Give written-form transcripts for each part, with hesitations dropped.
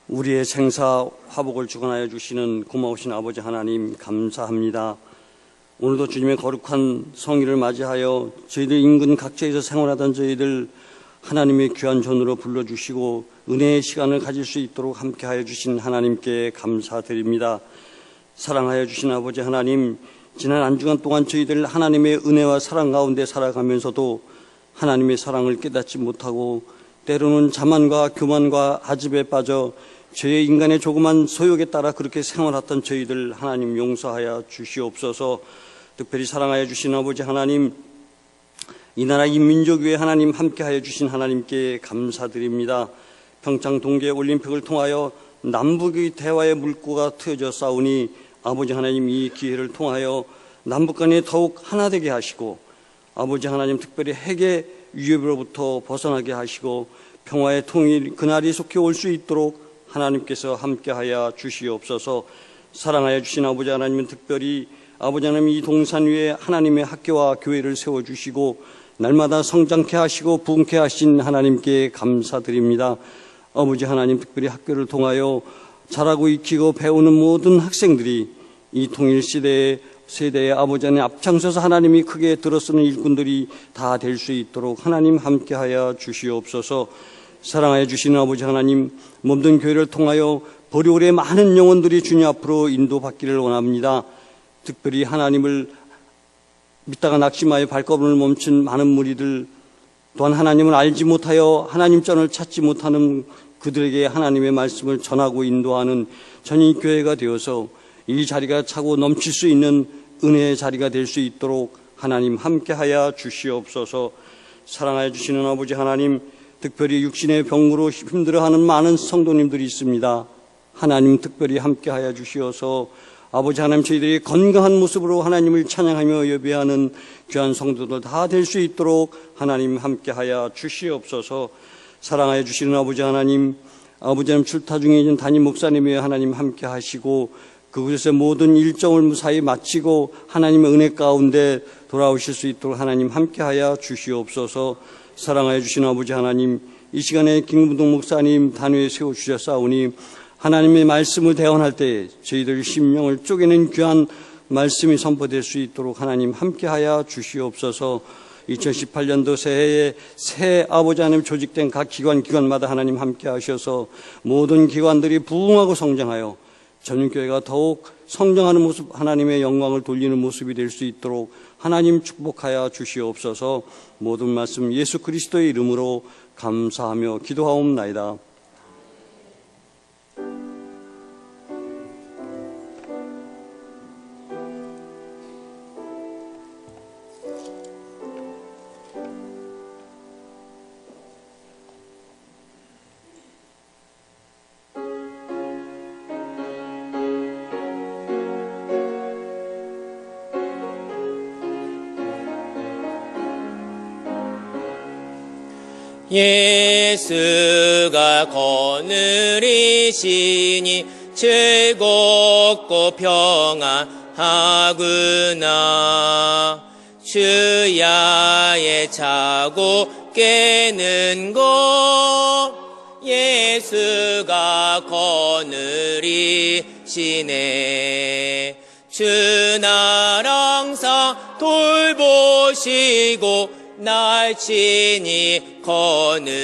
우리의 생사 화복을 주관하여 주시는 고마우신 아버지 하나님 감사합니다. 오늘도 주님의 거룩한 성일을 맞이하여 저희들 인근 각지에서 생활하던 저희들 하나님의 귀한 존으로 불러주시고 은혜의 시간을 가질 수 있도록 함께하여 주신 하나님께 감사드립니다. 사랑하여 주신 아버지 하나님, 지난 한 주간 동안 저희들 하나님의 은혜와 사랑 가운데 살아가면서도 하나님의 사랑을 깨닫지 못하고 때로는 자만과 교만과 아집에 빠져 저의 인간의 조그만 소욕에 따라 그렇게 생활했던 저희들 하나님 용서하여 주시옵소서. 특별히 사랑하여 주신 아버지 하나님, 이 나라 이 민족 위에 하나님 함께하여 주신 하나님께 감사드립니다. 평창 동계올림픽을 통하여 남북의 대화의 물꼬가 트여져 싸우니 아버지 하나님 이 기회를 통하여 남북 간에 더욱 하나 되게 하시고 아버지 하나님 특별히 핵의 위협으로부터 벗어나게 하시고 평화의 통일 그날이 속히 올 수 있도록 하나님께서 함께하여 주시옵소서. 사랑하여 주신 아버지 하나님은 특별히 아버지 하나님 이 동산 위에 하나님의 학교와 교회를 세워주시고 날마다 성장케 하시고 부흥케 하신 하나님께 감사드립니다. 아버지 하나님 특별히 학교를 통하여 자라고 익히고 배우는 모든 학생들이 이 통일 세대의 아버지 하나님 앞장서서 하나님이 크게 들어쓰는 일꾼들이 다 될 수 있도록 하나님 함께하여 주시옵소서. 사랑하여 주시는 아버지 하나님, 몸든 교회를 통하여 보리올의 많은 영혼들이 주님 앞으로 인도받기를 원합니다. 특별히 하나님을 믿다가 낙심하여 발걸음을 멈춘 많은 무리들, 또한 하나님을 알지 못하여 하나님 전을 찾지 못하는 그들에게 하나님의 말씀을 전하고 인도하는 전인교회가 되어서 이 자리가 차고 넘칠 수 있는 은혜의 자리가 될 수 있도록 하나님 함께하여 주시옵소서. 사랑하여 주시는 아버지 하나님, 특별히 육신의 병으로 힘들어하는 많은 성도님들이 있습니다. 하나님 특별히 함께하여 주시어서 아버지 하나님 저희들이 건강한 모습으로 하나님을 찬양하며 예배하는 귀한 성도들 다 될 수 있도록 하나님 함께하여 주시옵소서. 사랑하여 주시는 아버지 하나님 출타 중에 있는 담임 목사님이 하나님 함께하시고 그곳에서 모든 일정을 무사히 마치고 하나님의 은혜 가운데 돌아오실 수 있도록 하나님 함께하여 주시옵소서. 사랑하여 주시는 아버지 하나님, 이 시간에 김무동 목사님 단위에 세워주셨사오니 하나님의 말씀을 대언할 때 저희들 심령을 쪼개는 귀한 말씀이 선포될 수 있도록 하나님 함께하여 주시옵소서. 2018년도 새해에 새 아버지 하나님 조직된 각 기관마다 하나님 함께하셔서 모든 기관들이 부흥하고 성장하여 전인교회가 더욱 성장하는 모습, 하나님의 영광을 돌리는 모습이 될 수 있도록 하나님 축복하여 주시옵소서. 모든 말씀 예수 그리스도의 이름으로 감사하며 기도하옵나이다. 예수가 거느리시니 즐겁고 평안하구나. 주야에 자고 깨는 곳 예수가 거느리시네. 주 날 항상 돌보시고 날 친히 거느리시네.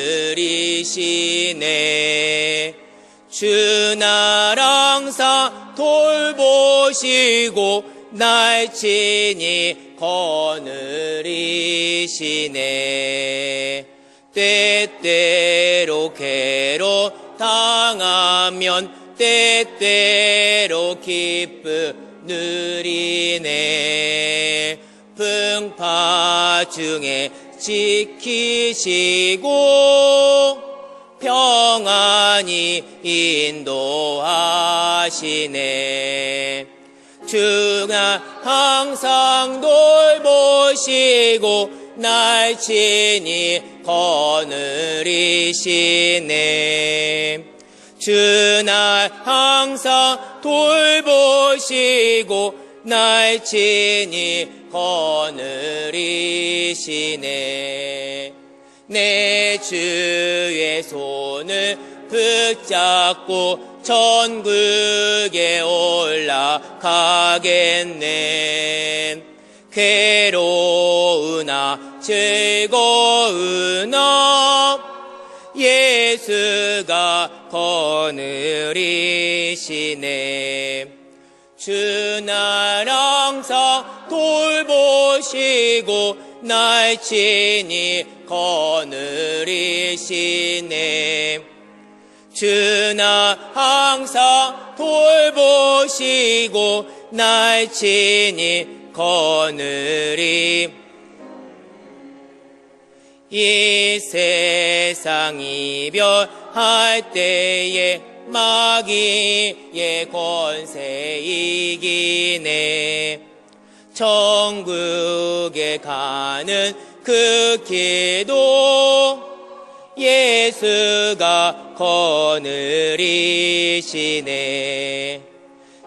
주 날 항상 돌보시고 날 친히 거느리시네. 때때로 괴로 당하면 때때로 기쁨 누리네. 풍파 중에 지키시고 평안히 인도하시네. 주가 항상 돌보시고 날 친히 거느리시네. 주 날 항상 돌보시고 날 친히 거느리시네. 내 주의 손을 붙잡고 천국에 올라가겠네. 괴로우나 즐거우나 예수가 거느리시네. 주 날 항상 돌보시고 날 친히 거느리시네. 주 날 항상 돌보시고 날 친히 거느리. 이 세상 이별할 때에 마귀의 권세 이기네. 천국에 가는 그 길도 예수가 거느리시네.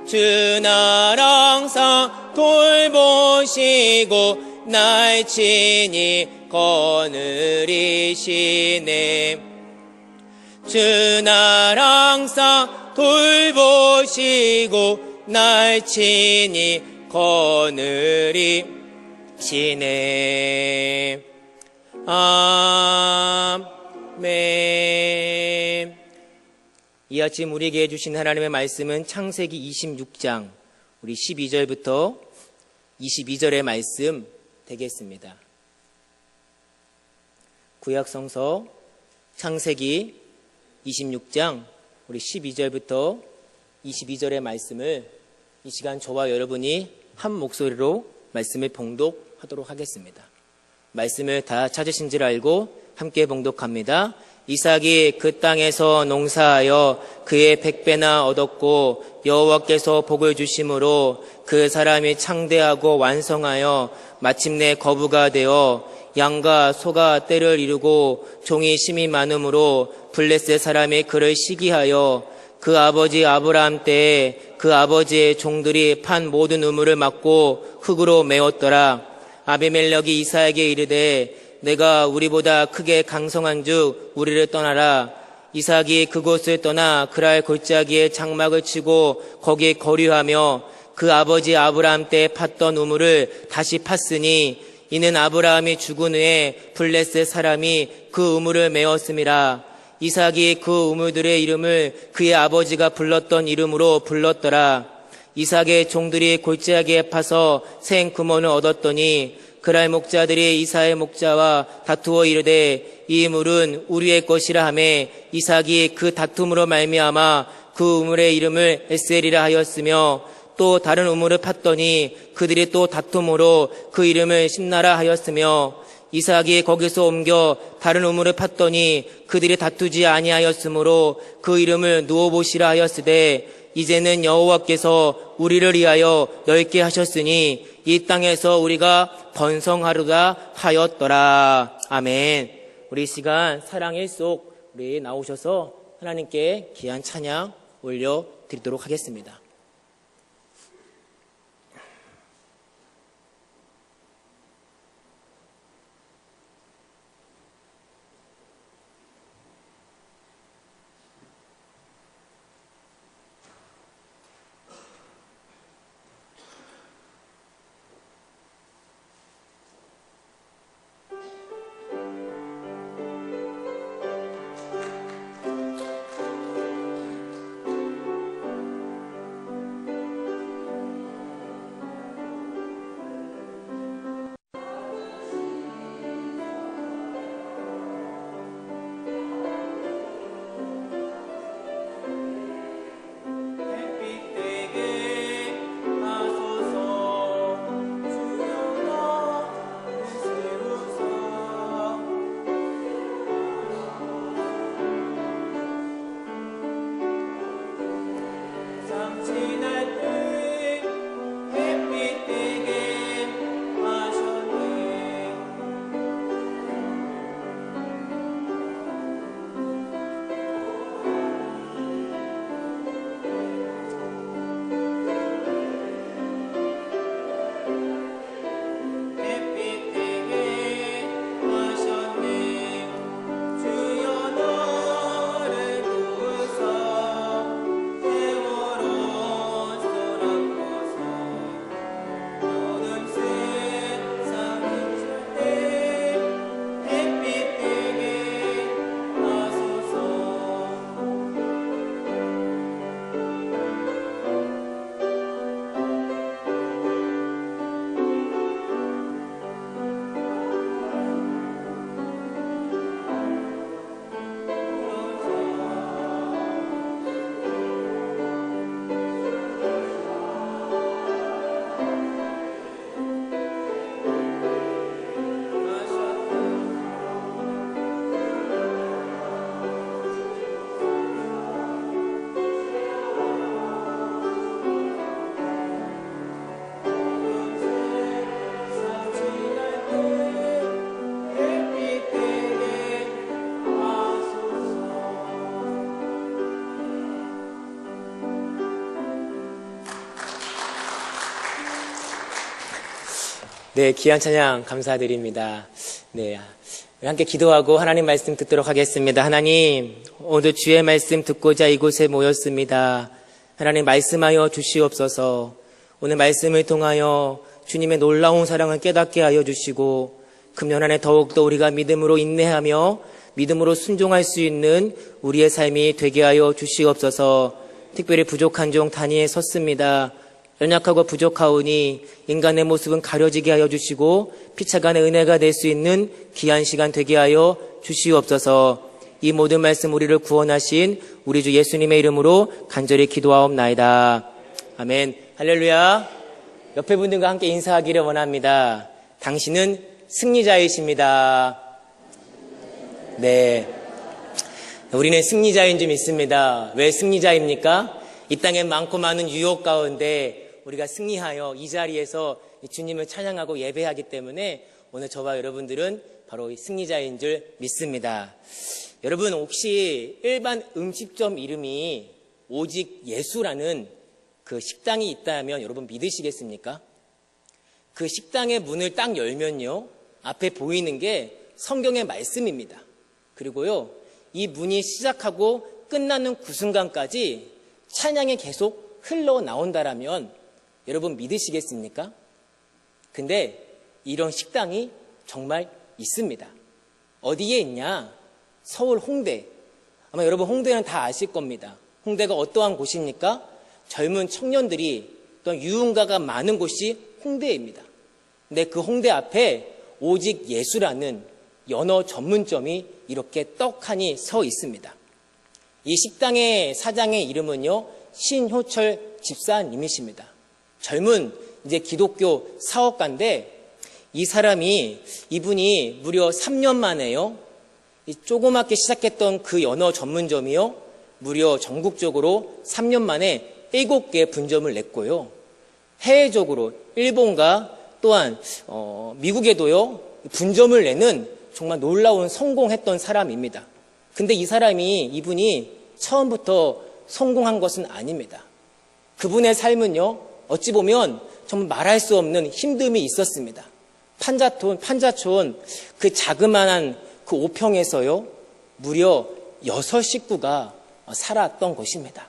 주 날 항상 돌보시고 날 친히 거느리시네. 주 날 항상 돌보시고 날 친히 거느리시네. 아멘. 이 아침 우리에게 주신 하나님의 말씀은 창세기 26장 우리 12절부터 22절의 말씀 되겠습니다. 구약성서 창세기 26장 우리 12절부터 22절의 말씀을 이 시간 저와 여러분이 한 목소리로 말씀을 봉독하도록 하겠습니다. 말씀을 다 찾으신 줄 알고 함께 봉독합니다. 이삭이 그 땅에서 농사하여 그의 100배나 얻었고 여호와께서 복을 주심으로 그 사람이 창대하고 완성하여 마침내 거부가 되어 양과 소가 떼를 이루고 종이 심이 많으므로 블레셋 사람이 그를 시기하여 그 아버지 아브라함 때에 그 아버지의 종들이 판 모든 우물을 막고 흙으로 메웠더라. 아비멜렉이 이삭에게 이르되 내가 우리보다 크게 강성한 즉 우리를 떠나라. 이삭이 그곳을 떠나 그랄 골짜기에 장막을 치고 거기에 거류하며 그 아버지 아브라함 때 팠던 우물을 다시 팠으니 이는 아브라함이 죽은 후에 블레셋 사람이 그 우물을 메었음이라. 이삭이 그 우물들의 이름을 그의 아버지가 불렀던 이름으로 불렀더라. 이삭의 종들이 골짜기에 파서 생 구멍을 얻었더니 그랄 목자들이 이삭의 목자와 다투어 이르되 이 우물은 우리의 것이라 하매 이삭이 그 다툼으로 말미암아 그 우물의 이름을 에셀이라 하였으며 또 다른 우물을 팠더니 그들이 또 다툼으로 그 이름을 심나라 하였으며 이삭이 거기서 옮겨 다른 우물을 팠더니 그들이 다투지 아니하였으므로 그 이름을 누오봇이라 하였으되 이제는 여호와께서 우리를 위하여 넓게 하셨으니 이 땅에서 우리가 번성하리라 하였더라. 아멘. 우리 시간 사랑의 속 우리 나오셔서 하나님께 귀한 찬양 올려드리도록 하겠습니다. 네, 귀한 찬양 감사드립니다. 네, 함께 기도하고 하나님 말씀 듣도록 하겠습니다. 하나님, 오늘 주의 말씀 듣고자 이곳에 모였습니다. 하나님 말씀하여 주시옵소서. 오늘 말씀을 통하여 주님의 놀라운 사랑을 깨닫게 하여 주시고 금년 한 해 더욱더 우리가 믿음으로 인내하며 믿음으로 순종할 수 있는 우리의 삶이 되게 하여 주시옵소서. 특별히 부족한 종 단위에 섰습니다. 연약하고 부족하오니 인간의 모습은 가려지게 하여 주시고 피차간의 은혜가 될 수 있는 귀한 시간 되게 하여 주시옵소서. 이 모든 말씀 우리를 구원하신 우리 주 예수님의 이름으로 간절히 기도하옵나이다. 아멘. 할렐루야. 옆에 분들과 함께 인사하기를 원합니다. 당신은 승리자이십니다. 네. 우리는 승리자인 줄 믿습니다. 왜 승리자입니까? 이 땅에 많고 많은 유혹 가운데 우리가 승리하여 이 자리에서 주님을 찬양하고 예배하기 때문에 오늘 저와 여러분들은 바로 승리자인 줄 믿습니다. 여러분, 혹시 일반 음식점 이름이 오직 예수라는 그 식당이 있다면 여러분 믿으시겠습니까? 그 식당의 문을 딱 열면요, 앞에 보이는 게 성경의 말씀입니다. 그리고요, 이 문이 시작하고 끝나는 그 순간까지 찬양이 계속 흘러나온다라면 여러분 믿으시겠습니까? 근데 이런 식당이 정말 있습니다. 어디에 있냐? 서울 홍대. 아마 여러분 홍대는 다 아실 겁니다. 홍대가 어떠한 곳입니까? 젊은 청년들이 또한 유흥가가 많은 곳이 홍대입니다. 근데 그 홍대 앞에 오직 예수라는 연어 전문점이 이렇게 떡하니 서 있습니다. 이 식당의 사장의 이름은요, 신효철 집사님이십니다. 젊은 이제 기독교 사업가인데 이분이 무려 3년 만에요, 이 조그맣게 시작했던 그 연어 전문점이요, 무려 전국적으로 3년 만에 7개 분점을 냈고요, 해외적으로 일본과 또한 미국에도요 분점을 내는 정말 놀라운 성공했던 사람입니다. 근데 이분이 처음부터 성공한 것은 아닙니다. 그분의 삶은요, 어찌 보면 정말 말할 수 없는 힘듦이 있었습니다. 판자촌 그 자그마한 그 5평에서요 무려 6식구가 살았던 것입니다.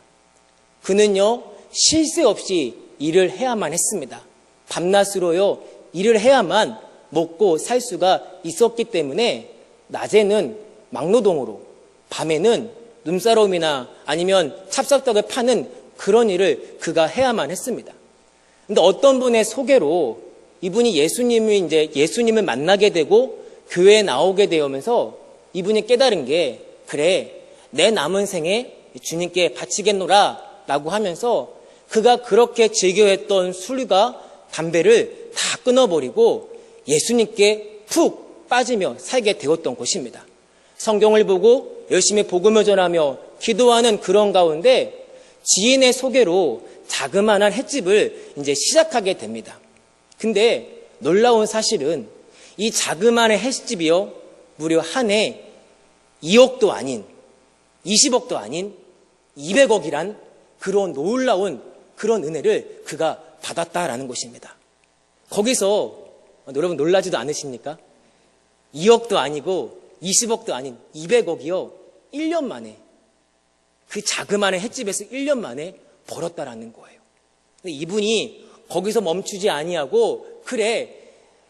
그는요 쉴 새 없이 일을 해야만 했습니다. 밤낮으로요 일을 해야만 먹고 살 수가 있었기 때문에 낮에는 막노동으로, 밤에는 눈사람이나 아니면 찹쌀떡을 파는 그런 일을 그가 해야만 했습니다. 근데 어떤 분의 소개로 이분이 예수님을 만나게 되고 교회에 나오게 되면서 이분이 깨달은 게, 그래, 내 남은 생에 주님께 바치겠노라 라고 하면서 그가 그렇게 즐겨했던 술과 담배를 다 끊어버리고 예수님께 푹 빠지며 살게 되었던 것입니다. 성경을 보고 열심히 복음을 전하며 기도하는 그런 가운데 지인의 소개로 자그마한 횟집을 이제 시작하게 됩니다. 근데 놀라운 사실은 이 자그마한 횟집이요 무려 한 해 2억도 아닌 20억도 아닌 200억이란 그런 놀라운 그런 은혜를 그가 받았다라는 것입니다. 거기서 여러분 놀라지도 않으십니까? 2억도 아니고 20억도 아닌 200억이요 1년 만에, 그 자그마한 횟집에서 1년 만에 벌었다라는 거예요. 근데 이분이 거기서 멈추지 아니하고, 그래,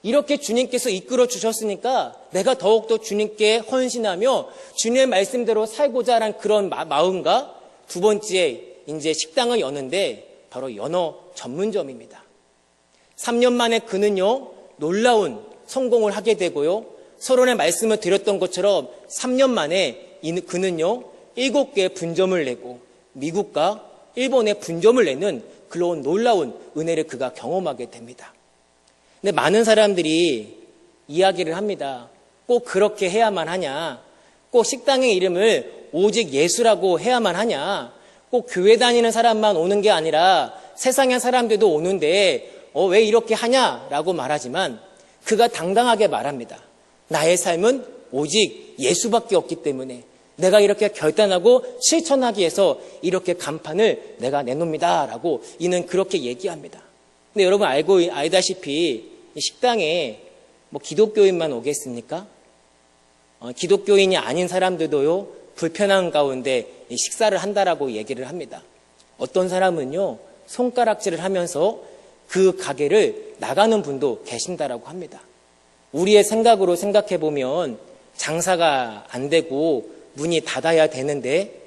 이렇게 주님께서 이끌어 주셨으니까 내가 더욱더 주님께 헌신하며 주님의 말씀대로 살고자 하는 그런 마음과 두 번째 이제 식당을 여는데 바로 연어 전문점입니다. 3년 만에 그는요 놀라운 성공을 하게 되고요, 서론의 말씀을 드렸던 것처럼 3년 만에 그는요 7개의 분점을 내고 미국과 일본에 분점을 내는 그런 놀라운 은혜를 그가 경험하게 됩니다. 근데 많은 사람들이 이야기를 합니다. 꼭 그렇게 해야만 하냐? 꼭 식당의 이름을 오직 예수라고 해야만 하냐? 꼭 교회 다니는 사람만 오는 게 아니라 세상의 사람들도 오는데 왜 이렇게 하냐라고 말하지만 그가 당당하게 말합니다. 나의 삶은 오직 예수밖에 없기 때문에 내가 이렇게 결단하고 실천하기 위해서 이렇게 간판을 내가 내놓습니다 라고 이는 그렇게 얘기합니다. 근데 여러분 알다시피 이 식당에 뭐 기독교인만 오겠습니까? 기독교인이 아닌 사람들도요, 불편한 가운데 이 식사를 한다라고 얘기를 합니다. 어떤 사람은요, 손가락질을 하면서 그 가게를 나가는 분도 계신다라고 합니다. 우리의 생각으로 생각해 보면 장사가 안 되고 문이 닫아야 되는데,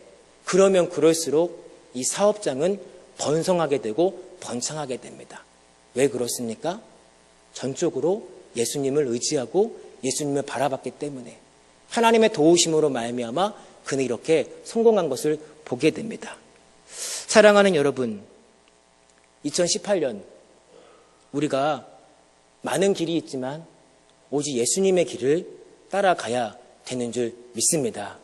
그러면 그럴수록 이 사업장은 번성하게 되고 번창하게 됩니다. 왜 그렇습니까? 전적으로 예수님을 의지하고 예수님을 바라봤기 때문에 하나님의 도우심으로 말미암아 그는 이렇게 성공한 것을 보게 됩니다. 사랑하는 여러분, 2018년 우리가 많은 길이 있지만 오직 예수님의 길을 따라가야 되는 줄 믿습니다.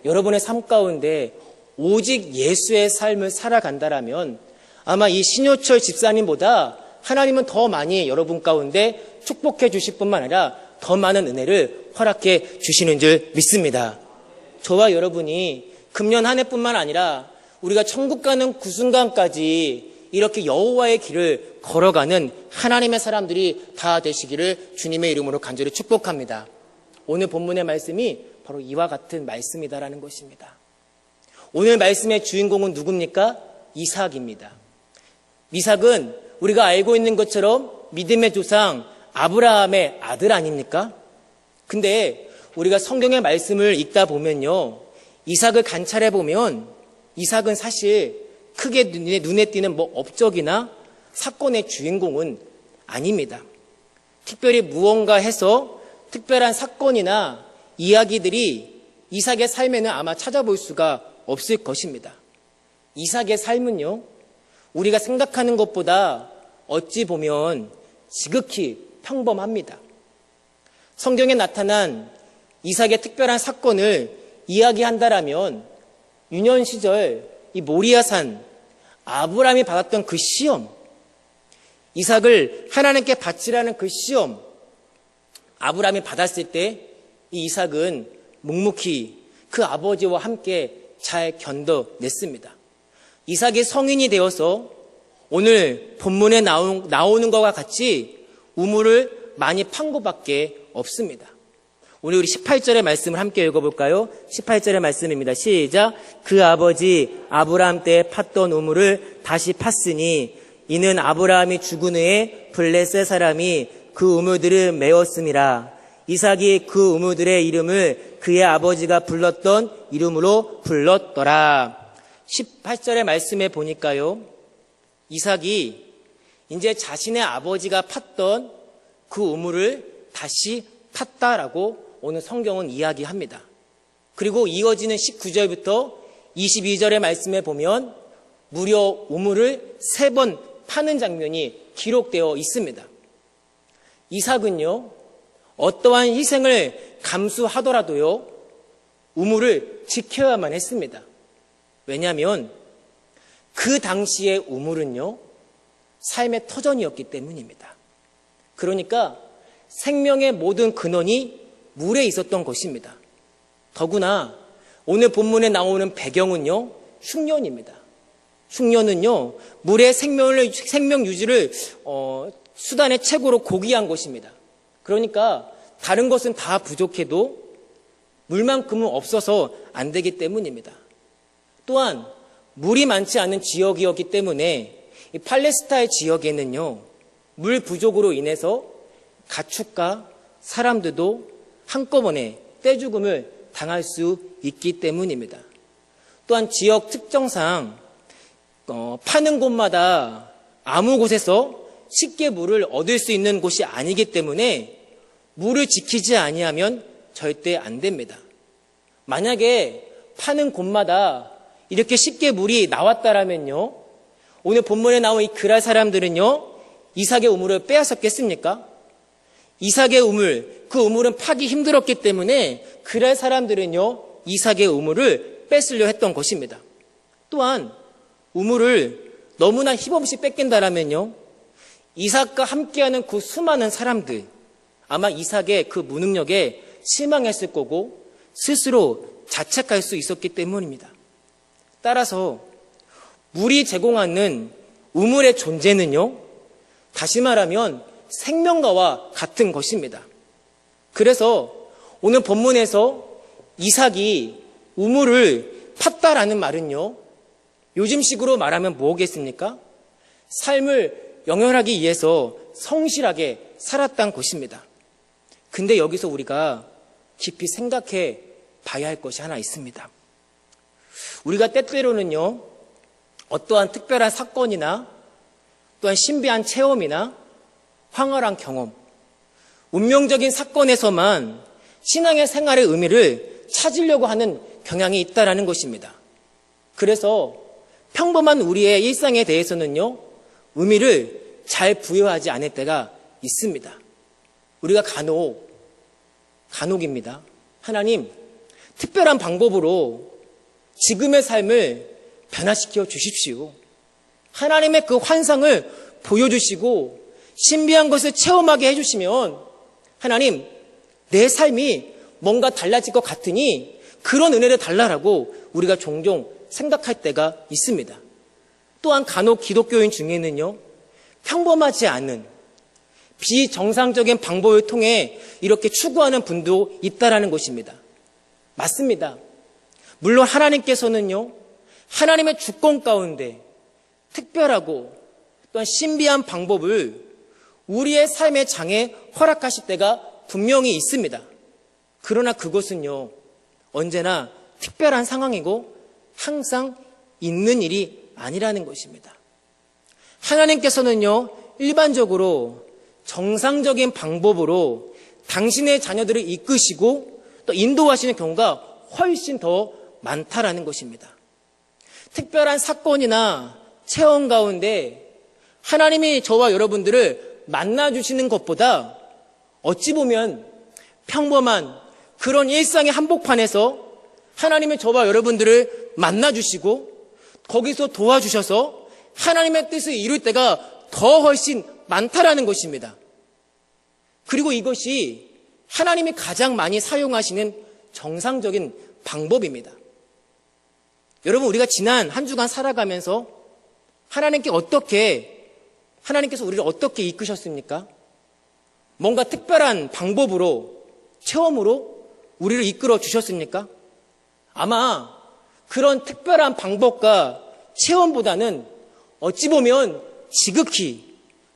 여러분의 삶 가운데 오직 예수의 삶을 살아간다라면 아마 이 신효철 집사님보다 하나님은 더 많이 여러분 가운데 축복해 주실 뿐만 아니라 더 많은 은혜를 허락해 주시는 줄 믿습니다. 저와 여러분이 금년 한 해뿐만 아니라 우리가 천국 가는 그 순간까지 이렇게 여호와의 길을 걸어가는 하나님의 사람들이 다 되시기를 주님의 이름으로 간절히 축복합니다. 오늘 본문의 말씀이 바로 이와 같은 말씀이다라는 것입니다. 오늘 말씀의 주인공은 누굽니까? 이삭입니다. 이삭은 우리가 알고 있는 것처럼 믿음의 조상 아브라함의 아들 아닙니까? 근데 우리가 성경의 말씀을 읽다 보면요, 이삭을 관찰해 보면 이삭은 사실 크게 눈에 띄는 뭐 업적이나 사건의 주인공은 아닙니다. 특별히 무언가 해서 특별한 사건이나 이야기들이 이삭의 삶에는 아마 찾아볼 수가 없을 것입니다. 이삭의 삶은요, 우리가 생각하는 것보다 어찌 보면 지극히 평범합니다. 성경에 나타난 이삭의 특별한 사건을 이야기한다라면 유년 시절 이 모리아산 아브라함이 받았던 그 시험, 이삭을 하나님께 바치라는 그 시험, 아브라함이 받았을 때 이 이삭은 묵묵히 그 아버지와 함께 잘 견뎌냈습니다. 이삭이 성인이 되어서 오늘 본문에 나오는 것과 같이 우물을 많이 판 것밖에 없습니다. 오늘 우리 18절의 말씀을 함께 읽어볼까요? 18절의 말씀입니다. 시작. 그 아버지 아브라함 때 팠던 우물을 다시 팠으니 이는 아브라함이 죽은 후에 블레셋 사람이 그 우물들을 메웠음이라. 이삭이 그 우물들의 이름을 그의 아버지가 불렀던 이름으로 불렀더라. 18절의 말씀에 보니까요, 이삭이 이제 자신의 아버지가 팠던 그 우물을 다시 팠다라고 오늘 성경은 이야기합니다. 그리고 이어지는 19절부터 22절의 말씀에 보면 무려 우물을 3번 파는 장면이 기록되어 있습니다. 이삭은요, 어떠한 희생을 감수하더라도요, 우물을 지켜야만 했습니다. 왜냐하면 그 당시의 우물은요, 삶의 터전이었기 때문입니다. 그러니까 생명의 모든 근원이 물에 있었던 것입니다. 더구나 오늘 본문에 나오는 배경은요, 흉년입니다. 흉년은요, 물의 생명 유지를 수단의 최고로 고귀한 것입니다. 그러니까 다른 것은 다 부족해도 물만큼은 없어서 안 되기 때문입니다. 또한 물이 많지 않은 지역이었기 때문에 이 팔레스타인 지역에는요, 물 부족으로 인해서 가축과 사람들도 한꺼번에 떼죽음을 당할 수 있기 때문입니다. 또한 지역 특정상 파는 곳마다 아무 곳에서 쉽게 물을 얻을 수 있는 곳이 아니기 때문에 물을 지키지 아니하면 절대 안 됩니다. 만약에 파는 곳마다 이렇게 쉽게 물이 나왔다라면요, 오늘 본문에 나온 이 그랄 사람들은요, 이삭의 우물을 빼앗았겠습니까? 이삭의 우물, 그 우물은 파기 힘들었기 때문에 그랄 사람들은요, 이삭의 우물을 뺏으려 했던 것입니다. 또한 우물을 너무나 힘없이 뺏긴다라면요, 이삭과 함께하는 그 수많은 사람들, 아마 이삭의 그 무능력에 실망했을 거고 스스로 자책할 수 있었기 때문입니다. 따라서 물이 제공하는 우물의 존재는요, 다시 말하면 생명과와 같은 것입니다. 그래서 오늘 본문에서 이삭이 우물을 팠다라는 말은요, 요즘식으로 말하면 뭐겠습니까? 삶을 영원하기 위해서 성실하게 살았다는 것입니다. 근데 여기서 우리가 깊이 생각해 봐야 할 것이 하나 있습니다. 우리가 때때로는요, 어떠한 특별한 사건이나 또한 신비한 체험이나 황홀한 경험, 운명적인 사건에서만 신앙의 생활의 의미를 찾으려고 하는 경향이 있다라는 것입니다. 그래서 평범한 우리의 일상에 대해서는요, 의미를 잘 부여하지 않을 때가 있습니다. 우리가 간혹입니다. 하나님, 특별한 방법으로 지금의 삶을 변화시켜 주십시오. 하나님의 그 환상을 보여주시고 신비한 것을 체험하게 해주시면 하나님, 내 삶이 뭔가 달라질 것 같으니 그런 은혜를 달라라고 우리가 종종 생각할 때가 있습니다. 또한 간혹 기독교인 중에는요, 평범하지 않은 비정상적인 방법을 통해 이렇게 추구하는 분도 있다라는 것입니다. 맞습니다. 물론 하나님께서는요, 하나님의 주권 가운데 특별하고 또한 신비한 방법을 우리의 삶의 장에 허락하실 때가 분명히 있습니다. 그러나 그것은요, 언제나 특별한 상황이고 항상 있는 일이 아니라는 것입니다. 하나님께서는요, 일반적으로 정상적인 방법으로 당신의 자녀들을 이끄시고 또 인도하시는 경우가 훨씬 더 많다라는 것입니다. 특별한 사건이나 체험 가운데 하나님이 저와 여러분들을 만나주시는 것보다 어찌 보면 평범한 그런 일상의 한복판에서 하나님이 저와 여러분들을 만나주시고 거기서 도와주셔서 하나님의 뜻을 이룰 때가 더 훨씬 많다라는 것입니다. 그리고 이것이 하나님이 가장 많이 사용하시는 정상적인 방법입니다. 여러분, 우리가 지난 한 주간 살아가면서 하나님께서 우리를 어떻게 이끄셨습니까? 뭔가 특별한 방법으로, 체험으로 우리를 이끌어 주셨습니까? 아마 그런 특별한 방법과 체험보다는 어찌 보면 지극히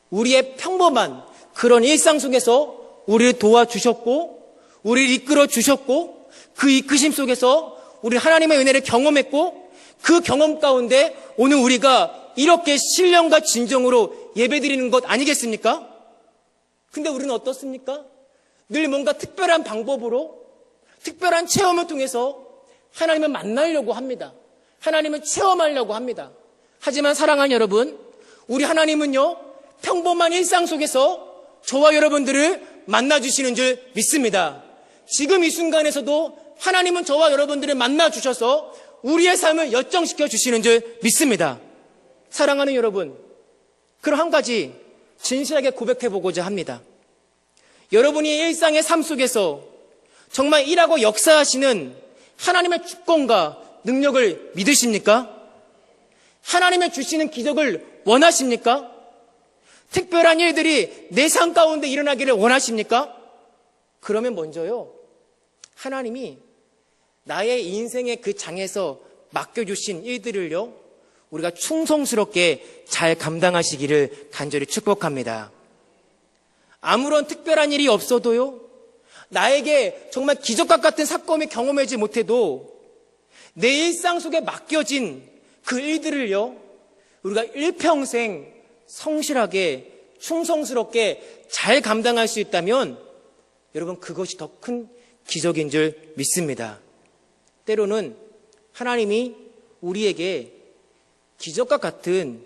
우리의 평범한 그런 일상 속에서 우리를 도와주셨고, 우리를 이끌어 주셨고, 그 이끄심 속에서 우리 하나님의 은혜를 경험했고, 그 경험 가운데 오늘 우리가 이렇게 신령과 진정으로 예배드리는 것 아니겠습니까? 근데 우리는 어떻습니까? 늘 뭔가 특별한 방법으로, 특별한 체험을 통해서 하나님을 만나려고 합니다. 하나님을 체험하려고 합니다. 하지만 사랑하는 여러분, 우리 하나님은요, 평범한 일상 속에서 저와 여러분들을 만나주시는 줄 믿습니다. 지금 이 순간에서도 하나님은 저와 여러분들을 만나주셔서 우리의 삶을 역정시켜 주시는 줄 믿습니다. 사랑하는 여러분, 그럼 한 가지 진실하게 고백해 보고자 합니다. 여러분이 일상의 삶 속에서 정말 일하고 역사하시는 하나님의 주권과 능력을 믿으십니까? 하나님의 주시는 기적을 원하십니까? 특별한 일들이 내 삶 가운데 일어나기를 원하십니까? 그러면 먼저요, 하나님이 나의 인생의 그 장에서 맡겨주신 일들을요, 우리가 충성스럽게 잘 감당하시기를 간절히 축복합니다. 아무런 특별한 일이 없어도요, 나에게 정말 기적과 같은 사건을 경험하지 못해도 내 일상 속에 맡겨진 그 일들을요, 우리가 일평생 성실하게 충성스럽게 잘 감당할 수 있다면 여러분, 그것이 더 큰 기적인 줄 믿습니다. 때로는 하나님이 우리에게 기적과 같은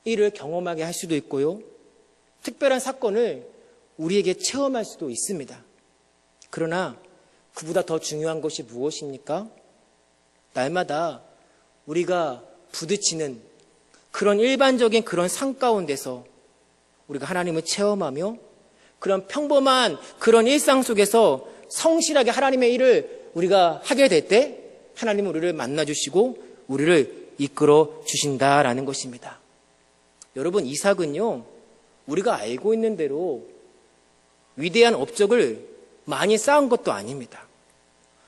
일을 경험하게 할 수도 있고요, 특별한 사건을 우리에게 체험할 수도 있습니다. 그러나 그보다 더 중요한 것이 무엇입니까? 날마다 우리가 부딪히는 그런 일반적인 그런 삶 가운데서 우리가 하나님을 체험하며 그런 평범한 그런 일상 속에서 성실하게 하나님의 일을 우리가 하게 될 때 하나님은 우리를 만나주시고 우리를 이끌어 주신다라는 것입니다. 여러분, 이삭은요, 우리가 알고 있는 대로 위대한 업적을 많이 쌓은 것도 아닙니다.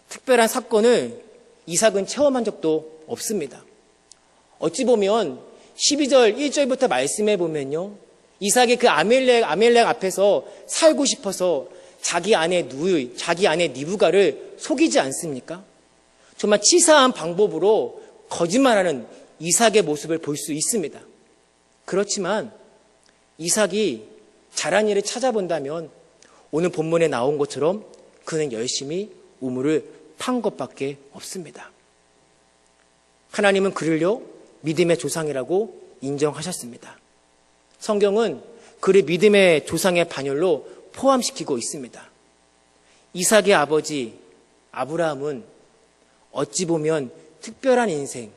특별한 사건을 이삭은 체험한 적도 없습니다. 어찌 보면 12절 1절부터 말씀해 보면요, 이삭이 그 아멜렉 앞에서 살고 싶어서 자기 아내 니브가를 속이지 않습니까? 정말 치사한 방법으로 거짓말하는 이삭의 모습을 볼 수 있습니다. 그렇지만 이삭이 잘한 일을 찾아본다면 오늘 본문에 나온 것처럼 그는 열심히 우물을 판 것밖에 없습니다. 하나님은 그를요 믿음의 조상이라고 인정하셨습니다. 성경은 그를 믿음의 조상의 반열로 포함시키고 있습니다. 이삭의 아버지 아브라함은 어찌 보면 특별한 인생,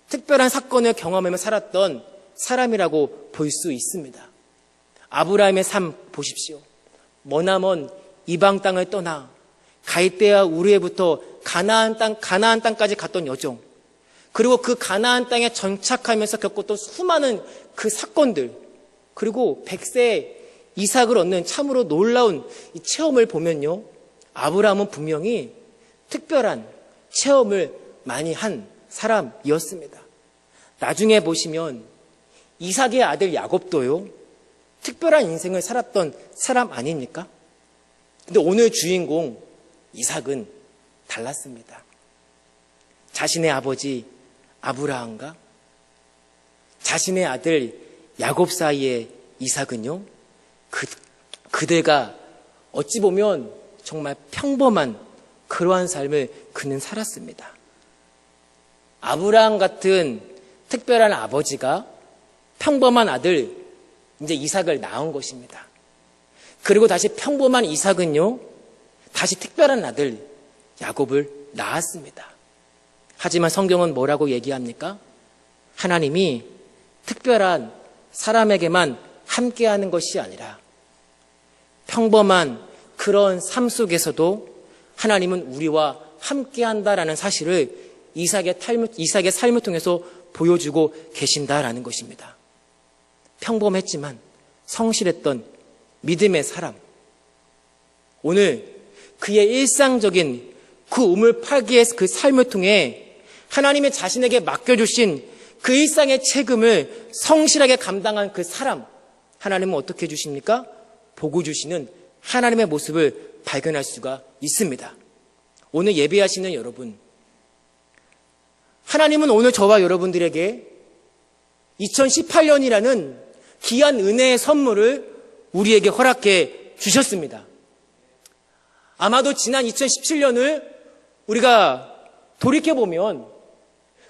특별한 사건을 경험하며 살았던 사람이라고 볼 수 있습니다. 아브라함의 삶 보십시오. 머나먼 이방 땅을 떠나 갈대아 우르에부터 가나안 땅까지 갔던 여정, 그리고 그 가나안 땅에 정착하면서 겪었던 수많은 그 사건들, 그리고 100세 이삭을 얻는 참으로 놀라운 이 체험을 보면요, 아브라함은 분명히 특별한 체험을 많이 한 사람이었습니다. 나중에 보시면 이삭의 아들 야곱도요 특별한 인생을 살았던 사람 아닙니까? 근데 오늘 주인공 이삭은 달랐습니다. 자신의 아버지 아브라함과 자신의 아들 야곱 사이의 이삭은요, 그들과 어찌 보면 정말 평범한 그러한 삶을 그는 살았습니다. 아브라함 같은 특별한 아버지가 평범한 아들 이제 이삭을 낳은 것입니다. 그리고 다시 평범한 이삭은요 다시 특별한 아들 야곱을 낳았습니다. 하지만 성경은 뭐라고 얘기합니까? 하나님이 특별한 사람에게만 함께하는 것이 아니라 평범한 그런 삶 속에서도 하나님은 우리와 함께한다라는 사실을 이삭의 삶을 통해서 보여주고 계신다라는 것입니다. 평범했지만 성실했던 믿음의 사람, 오늘 그의 일상적인 그 우물 파기의 그 삶을 통해 하나님의 자신에게 맡겨주신 그 일상의 책임을 성실하게 감당한 그 사람, 하나님은 어떻게 해주십니까? 보고 주시는 하나님의 모습을 발견할 수가 있습니다. 오늘 예배하시는 여러분, 하나님은 오늘 저와 여러분들에게 2018년이라는 귀한 은혜의 선물을 우리에게 허락해 주셨습니다. 아마도 지난 2017년을 우리가 돌이켜보면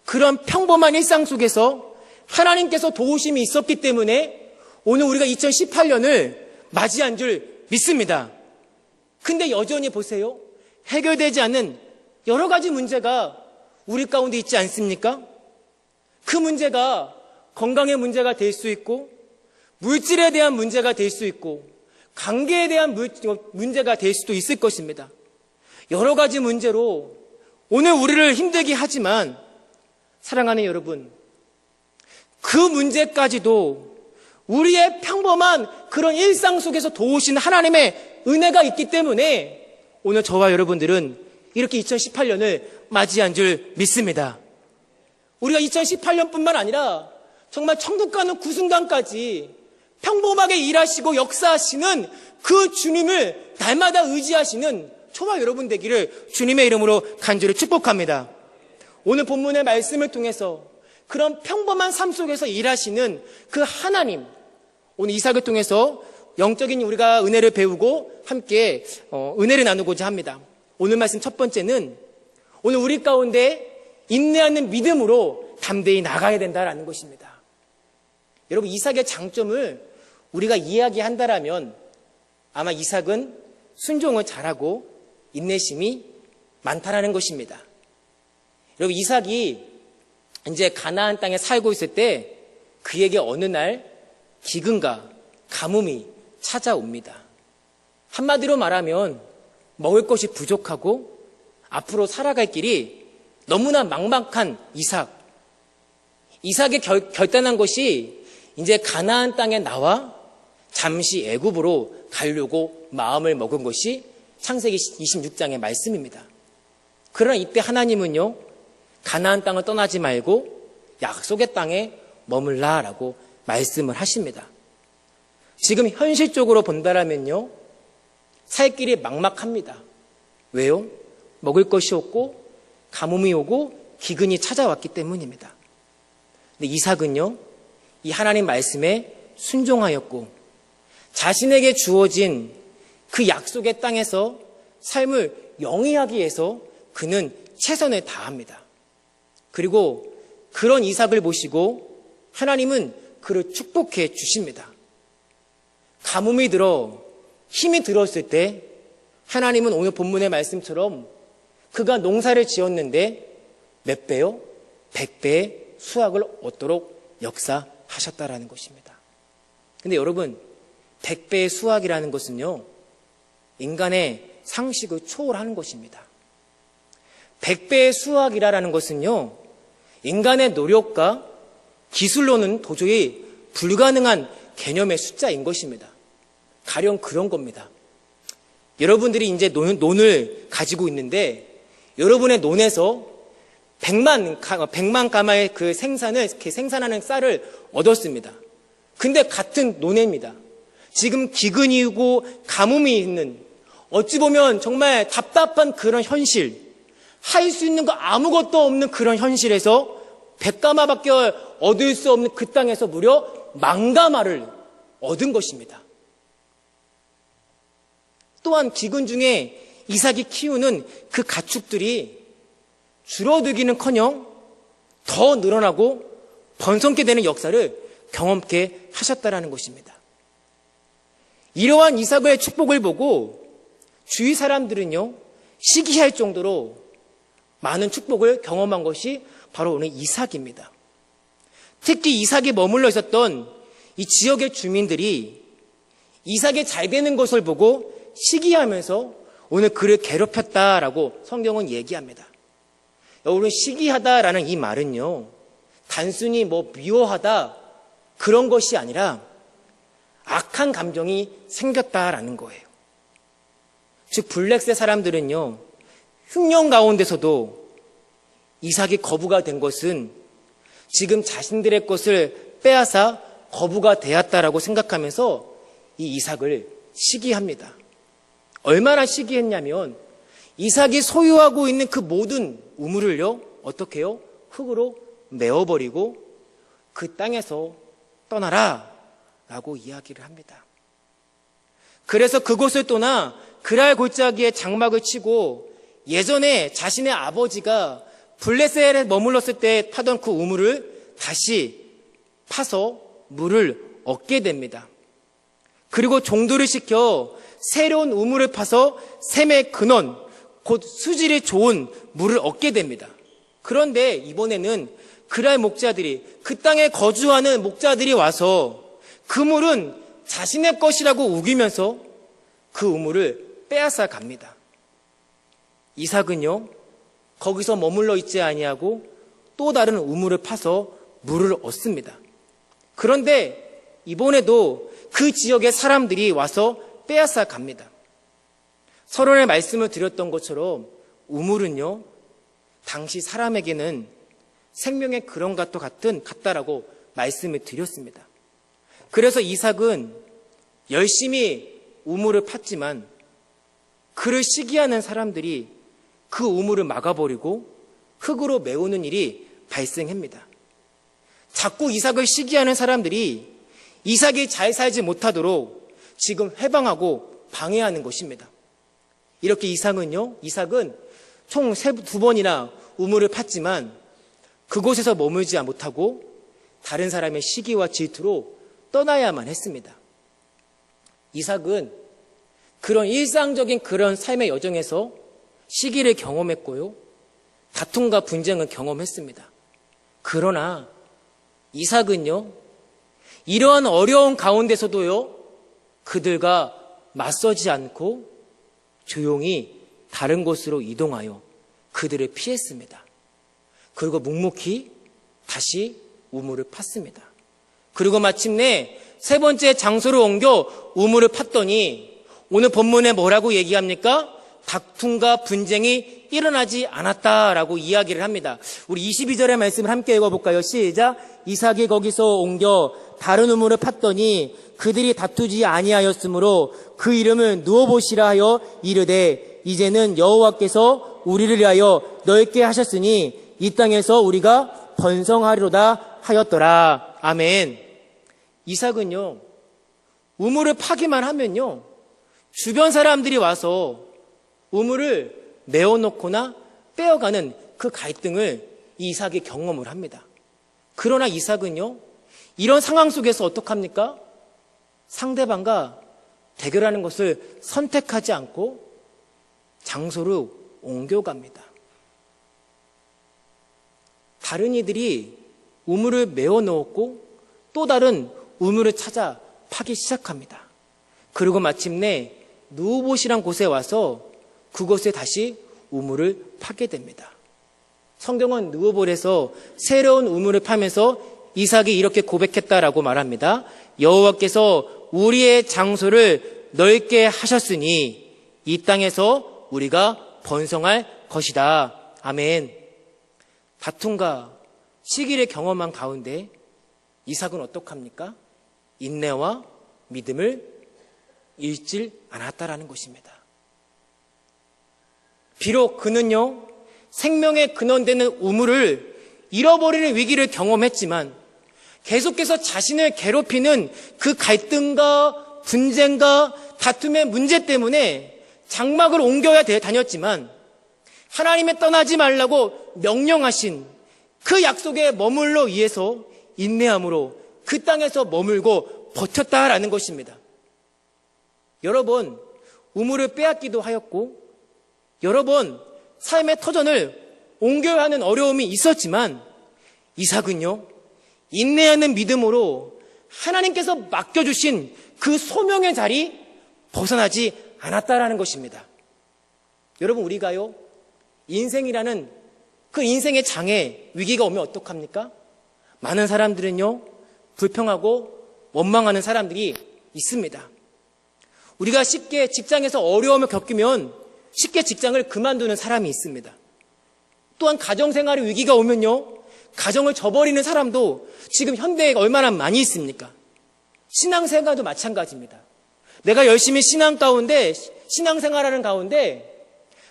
그런 평범한 일상 속에서 하나님께서 도우심이 있었기 때문에 오늘 우리가 2018년을 맞이한 줄 믿습니다. 근데 여전히 보세요. 해결되지 않는 여러 가지 문제가 우리 가운데 있지 않습니까? 그 문제가 건강의 문제가 될 수 있고, 물질에 대한 문제가 될 수 있고, 관계에 대한 문제가 될 수도 있을 것입니다. 여러 가지 문제로 오늘 우리를 힘들게 하지만 사랑하는 여러분, 그 문제까지도 우리의 평범한 그런 일상 속에서 도우신 하나님의 은혜가 있기 때문에 오늘 저와 여러분들은 이렇게 2018년을 맞이한 줄 믿습니다. 우리가 2018년뿐만 아니라 정말 천국 가는 그 순간까지 평범하게 일하시고 역사하시는 그 주님을 날마다 의지하시는 저와 여러분 되기를 주님의 이름으로 간절히 축복합니다. 오늘 본문의 말씀을 통해서 그런 평범한 삶 속에서 일하시는 그 하나님, 오늘 이삭을 통해서 영적인 우리가 은혜를 배우고 함께 은혜를 나누고자 합니다. 오늘 말씀 첫 번째는 오늘 우리 가운데 인내하는 믿음으로 담대히 나가야 된다라는 것입니다. 여러분, 이삭의 장점을 우리가 이야기한다라면 아마 이삭은 순종을 잘하고 인내심이 많다라는 것입니다. 여러분, 이삭이 이제 가나안 땅에 살고 있을 때 그에게 어느 날 기근과 가뭄이 찾아옵니다. 한마디로 말하면 먹을 것이 부족하고 앞으로 살아갈 길이 너무나 막막한 이삭. 이삭의 결단한 것이 이제 가나안 땅에 나와 잠시 애굽으로 가려고 마음을 먹은 것이 창세기 26장의 말씀입니다. 그러나 이때 하나님은요, 가나안 땅을 떠나지 말고 약속의 땅에 머물라라고 말씀을 하십니다. 지금 현실적으로 본다라면요, 살 길이 막막합니다. 왜요? 먹을 것이 없고 가뭄이 오고 기근이 찾아왔기 때문입니다. 근데 이삭은요, 이 하나님 말씀에 순종하였고 자신에게 주어진 그 약속의 땅에서 삶을 영위하기 위해서 그는 최선을 다합니다. 그리고 그런 이삭을 보시고 하나님은 그를 축복해 주십니다. 가뭄이 들어 힘이 들었을 때 하나님은 오늘 본문의 말씀처럼 그가 농사를 지었는데 몇 배요? 100배의 수확을 얻도록 역사하셨다라는 것입니다. 근데 여러분, 100배의 수확이라는 것은요, 인간의 상식을 초월하는 것입니다. 100배의 수확이라는 것은요, 인간의 노력과 기술로는 도저히 불가능한 개념의 숫자인 것입니다. 가령 그런 겁니다. 여러분들이 이제 논을 가지고 있는데 여러분의 논에서 100만 가마의 그 생산하는 쌀을 얻었습니다. 근데 같은 논입니다. 지금 기근이 오고 가뭄이 있는, 어찌 보면 정말 답답한 그런 현실, 할 수 있는 거 아무것도 없는 그런 현실에서 100가마밖에 얻을 수 없는 그 땅에서 무려 10,000가마를 얻은 것입니다. 또한 기근 중에 이삭이 키우는 그 가축들이 줄어들기는커녕 더 늘어나고 번성케 되는 역사를 경험케 하셨다라는 것입니다. 이러한 이삭의 축복을 보고 주위 사람들은요, 시기할 정도로 많은 축복을 경험한 것이 바로 오늘 이삭입니다. 특히 이삭에 머물러 있었던 이 지역의 주민들이 이삭이 잘 되는 것을 보고 시기하면서 오늘 그를 괴롭혔다라고 성경은 얘기합니다. 오늘 시기하다라는 이 말은요, 단순히 미워하다 그런 것이 아니라 악한 감정이 생겼다라는 거예요. 즉 블랙셋 사람들은요, 흉년 가운데서도 이삭이 거부가 된 것은 지금 자신들의 것을 빼앗아 거부가 되었다라고 생각하면서 이 이삭을 시기합니다. 얼마나 시기했냐면 이삭이 소유하고 있는 그 모든 우물을요, 어떻게 해요? 흙으로 메워버리고 그 땅에서 떠나라 라고 이야기를 합니다. 그래서 그곳을 떠나 그랄 골짜기에 장막을 치고 예전에 자신의 아버지가 블레셋에 머물렀을 때 타던 그 우물을 다시 파서 물을 얻게 됩니다. 그리고 종도를 시켜 새로운 우물을 파서 샘의 근원, 곧 수질이 좋은 물을 얻게 됩니다. 그런데 이번에는 그랄 목자들이, 그 땅에 거주하는 목자들이 와서 그 물은 자신의 것이라고 우기면서 그 우물을 빼앗아 갑니다. 이삭은요, 거기서 머물러 있지 아니하고 또 다른 우물을 파서 물을 얻습니다. 그런데 이번에도 그 지역의 사람들이 와서 빼앗아 갑니다. 서론의 말씀을 드렸던 것처럼 우물은요, 당시 사람에게는 생명의 그런 것과 같다라고 말씀을 드렸습니다. 그래서 이삭은 열심히 우물을 팠지만 그를 시기하는 사람들이 그 우물을 막아버리고 흙으로 메우는 일이 발생합니다. 자꾸 이삭을 시기하는 사람들이 이삭이 잘 살지 못하도록 지금 해방하고 방해하는 것입니다. 이렇게 이삭은 총 2번이나 우물을 팠지만 그곳에서 머물지 못하고 다른 사람의 시기와 질투로 떠나야만 했습니다. 이삭은 그런 일상적인 그런 삶의 여정에서 시기를 경험했고요, 다툼과 분쟁을 경험했습니다. 그러나 이삭은요, 이러한 어려운 가운데서도요, 그들과 맞서지 않고 조용히 다른 곳으로 이동하여 그들을 피했습니다. 그리고 묵묵히 다시 우물을 팠습니다. 그리고 마침내 세 번째 장소를 옮겨 우물을 팠더니 오늘 본문에 뭐라고 얘기합니까? 다툼과 분쟁이 일어나지 않았다라고 이야기를 합니다. 우리 22절의 말씀을 함께 읽어볼까요? 시작. 이삭이 거기서 옮겨 다른 우물을 팠더니 그들이 다투지 아니하였으므로 그 이름을 누워보시라 하여 이르되 이제는 여호와께서 우리를 위하여 넓게 하셨으니 이 땅에서 우리가 번성하리로다 하였더라. 아멘. 이삭은요, 우물을 파기만 하면요, 주변 사람들이 와서 우물을 메어놓거나 빼어가는 그 갈등을 이 이삭이 경험을 합니다. 그러나 이삭은요, 이런 상황 속에서 어떡합니까? 상대방과 대결하는 것을 선택하지 않고 장소를 옮겨갑니다. 다른 이들이 우물을 메어 넣었고 또 다른 우물을 찾아 파기 시작합니다. 그리고 마침내 누봇이란 곳에 와서 그곳에 다시 우물을 파게 됩니다. 성경은 누봇에서 새로운 우물을 파면서 이삭이 이렇게 고백했다라고 말합니다. 여호와께서 우리의 장소를 넓게 하셨으니 이 땅에서 우리가 번성할 것이다. 아멘. 다툼과 시기를 경험한 가운데 이삭은 어떡합니까? 인내와 믿음을 잃지 않았다라는 것입니다. 비록 그는요, 생명의 근원되는 우물을 잃어버리는 위기를 경험했지만 계속해서 자신을 괴롭히는 그 갈등과 분쟁과 다툼의 문제 때문에 장막을 옮겨야 다녔지만 하나님의 떠나지 말라고 명령하신 그 약속에 머물러 위해서 인내함으로 그 땅에서 머물고 버텼다라는 것입니다. 여러 번 우물을 빼앗기도 하였고 여러 번 삶의 터전을 옮겨야 하는 어려움이 있었지만 이삭은요, 인내하는 믿음으로 하나님께서 맡겨주신 그 소명의 자리 벗어나지 않았다라는 것입니다. 여러분, 우리가요, 인생이라는 그 인생의 장애, 위기가 오면 어떡합니까? 많은 사람들은요, 불평하고 원망하는 사람들이 있습니다. 우리가 쉽게 직장에서 어려움을 겪으면 쉽게 직장을 그만두는 사람이 있습니다. 또한 가정생활의 위기가 오면요, 가정을 저버리는 사람도 지금 현대에 얼마나 많이 있습니까? 신앙생활도 마찬가지입니다. 내가 열심히 신앙생활하는 가운데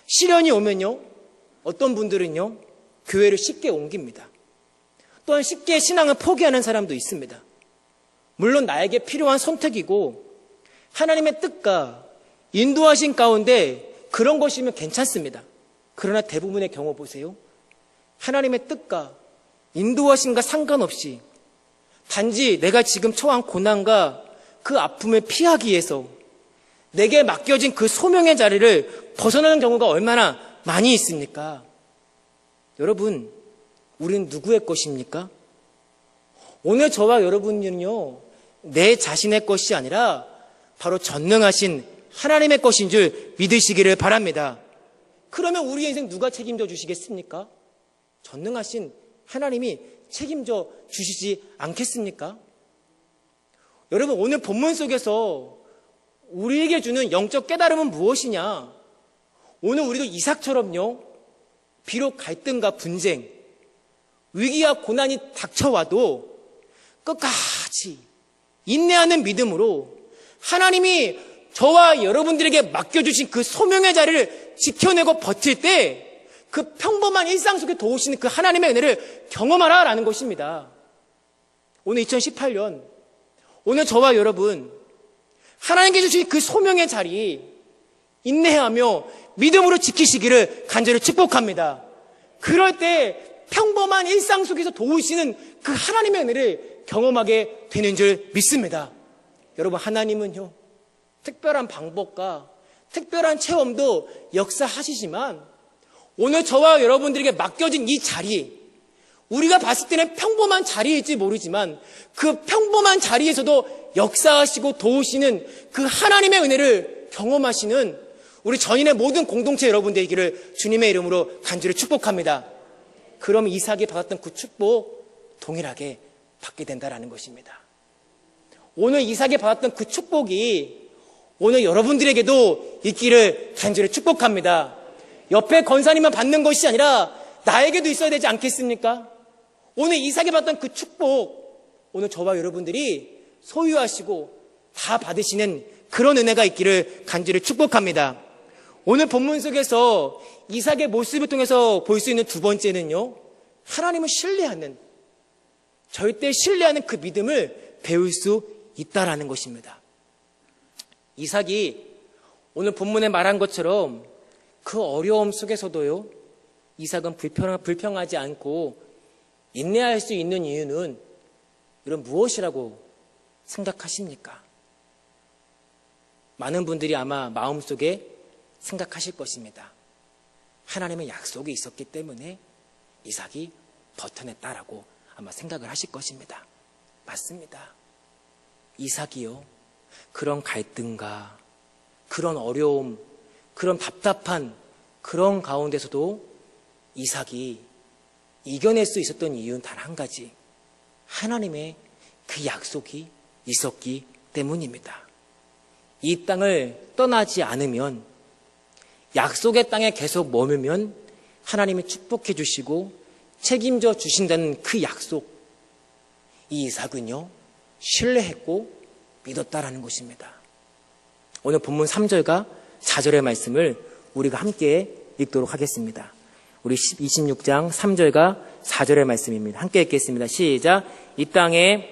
시련이 오면요, 어떤 분들은요, 교회를 쉽게 옮깁니다. 또한 쉽게 신앙을 포기하는 사람도 있습니다. 물론 나에게 필요한 선택이고 하나님의 뜻과 인도하신 가운데 그런 것이면 괜찮습니다. 그러나 대부분의 경우 보세요. 하나님의 뜻과 인도하심과 상관없이 단지 내가 지금 처한 고난과 그 아픔을 피하기 위해서 내게 맡겨진 그 소명의 자리를 벗어나는 경우가 얼마나 많이 있습니까? 여러분, 우리는 누구의 것입니까? 오늘 저와 여러분은요, 내 자신의 것이 아니라 바로 전능하신 하나님의 것인 줄 믿으시기를 바랍니다. 그러면 우리의 인생 누가 책임져 주시겠습니까? 전능하신 하나님이 책임져 주시지 않겠습니까? 여러분, 오늘 본문 속에서 우리에게 주는 영적 깨달음은 무엇이냐? 오늘 우리도 이삭처럼요, 비록 갈등과 분쟁, 위기와 고난이 닥쳐와도 끝까지 인내하는 믿음으로 하나님이 저와 여러분들에게 맡겨주신 그 소명의 자리를 지켜내고 버틸 때 그 평범한 일상 속에 도우시는 그 하나님의 은혜를 경험하라라는 것입니다. 오늘 2018년, 오늘 저와 여러분, 하나님께 주신 그 소명의 자리 인내하며 믿음으로 지키시기를 간절히 축복합니다. 그럴 때 평범한 일상 속에서 도우시는 그 하나님의 은혜를 경험하게 되는 줄 믿습니다. 여러분, 하나님은요, 특별한 방법과 특별한 체험도 역사하시지만 오늘 저와 여러분들에게 맡겨진 이 자리, 우리가 봤을 때는 평범한 자리일지 모르지만 그 평범한 자리에서도 역사하시고 도우시는 그 하나님의 은혜를 경험하시는 우리 전인의 모든 공동체 여러분 되기를 주님의 이름으로 간절히 축복합니다. 그럼 이삭이 받았던 그 축복 동일하게 받게 된다라는 것입니다. 오늘 이삭이 받았던 그 축복이 오늘 여러분들에게도 있기를 간절히 축복합니다. 옆에 권사님만 받는 것이 아니라 나에게도 있어야 되지 않겠습니까? 오늘 이삭이 받았던 그 축복, 오늘 저와 여러분들이 소유하시고 다 받으시는 그런 은혜가 있기를 간절히 축복합니다. 오늘 본문 속에서 이삭의 모습을 통해서 볼 수 있는 두 번째는요, 하나님을 신뢰하는, 절대 신뢰하는 그 믿음을 배울 수 있다라는 것입니다. 이삭이 오늘 본문에 말한 것처럼 그 어려움 속에서도요, 이삭은 불평하지 않고 인내할 수 있는 이유는 이런 무엇이라고 생각하십니까? 많은 분들이 아마 마음속에 생각하실 것입니다. 하나님의 약속이 있었기 때문에 이삭이 버텨냈다라고 아마 생각을 하실 것입니다. 맞습니다. 이삭이요, 그런 갈등과 그런 어려움, 그런 답답한 그런 가운데서도 이삭이 이겨낼 수 있었던 이유는 단 한 가지, 하나님의 그 약속이 있었기 때문입니다. 이 땅을 떠나지 않으면, 약속의 땅에 계속 머물면 하나님이 축복해 주시고 책임져 주신다는 그 약속, 이 이삭은요, 신뢰했고 믿었다라는 것입니다. 오늘 본문 3절과 4절의 말씀을 우리가 함께 읽도록 하겠습니다. 우리 26장 3절과 4절의 말씀입니다. 함께 읽겠습니다. 시작. 이 땅에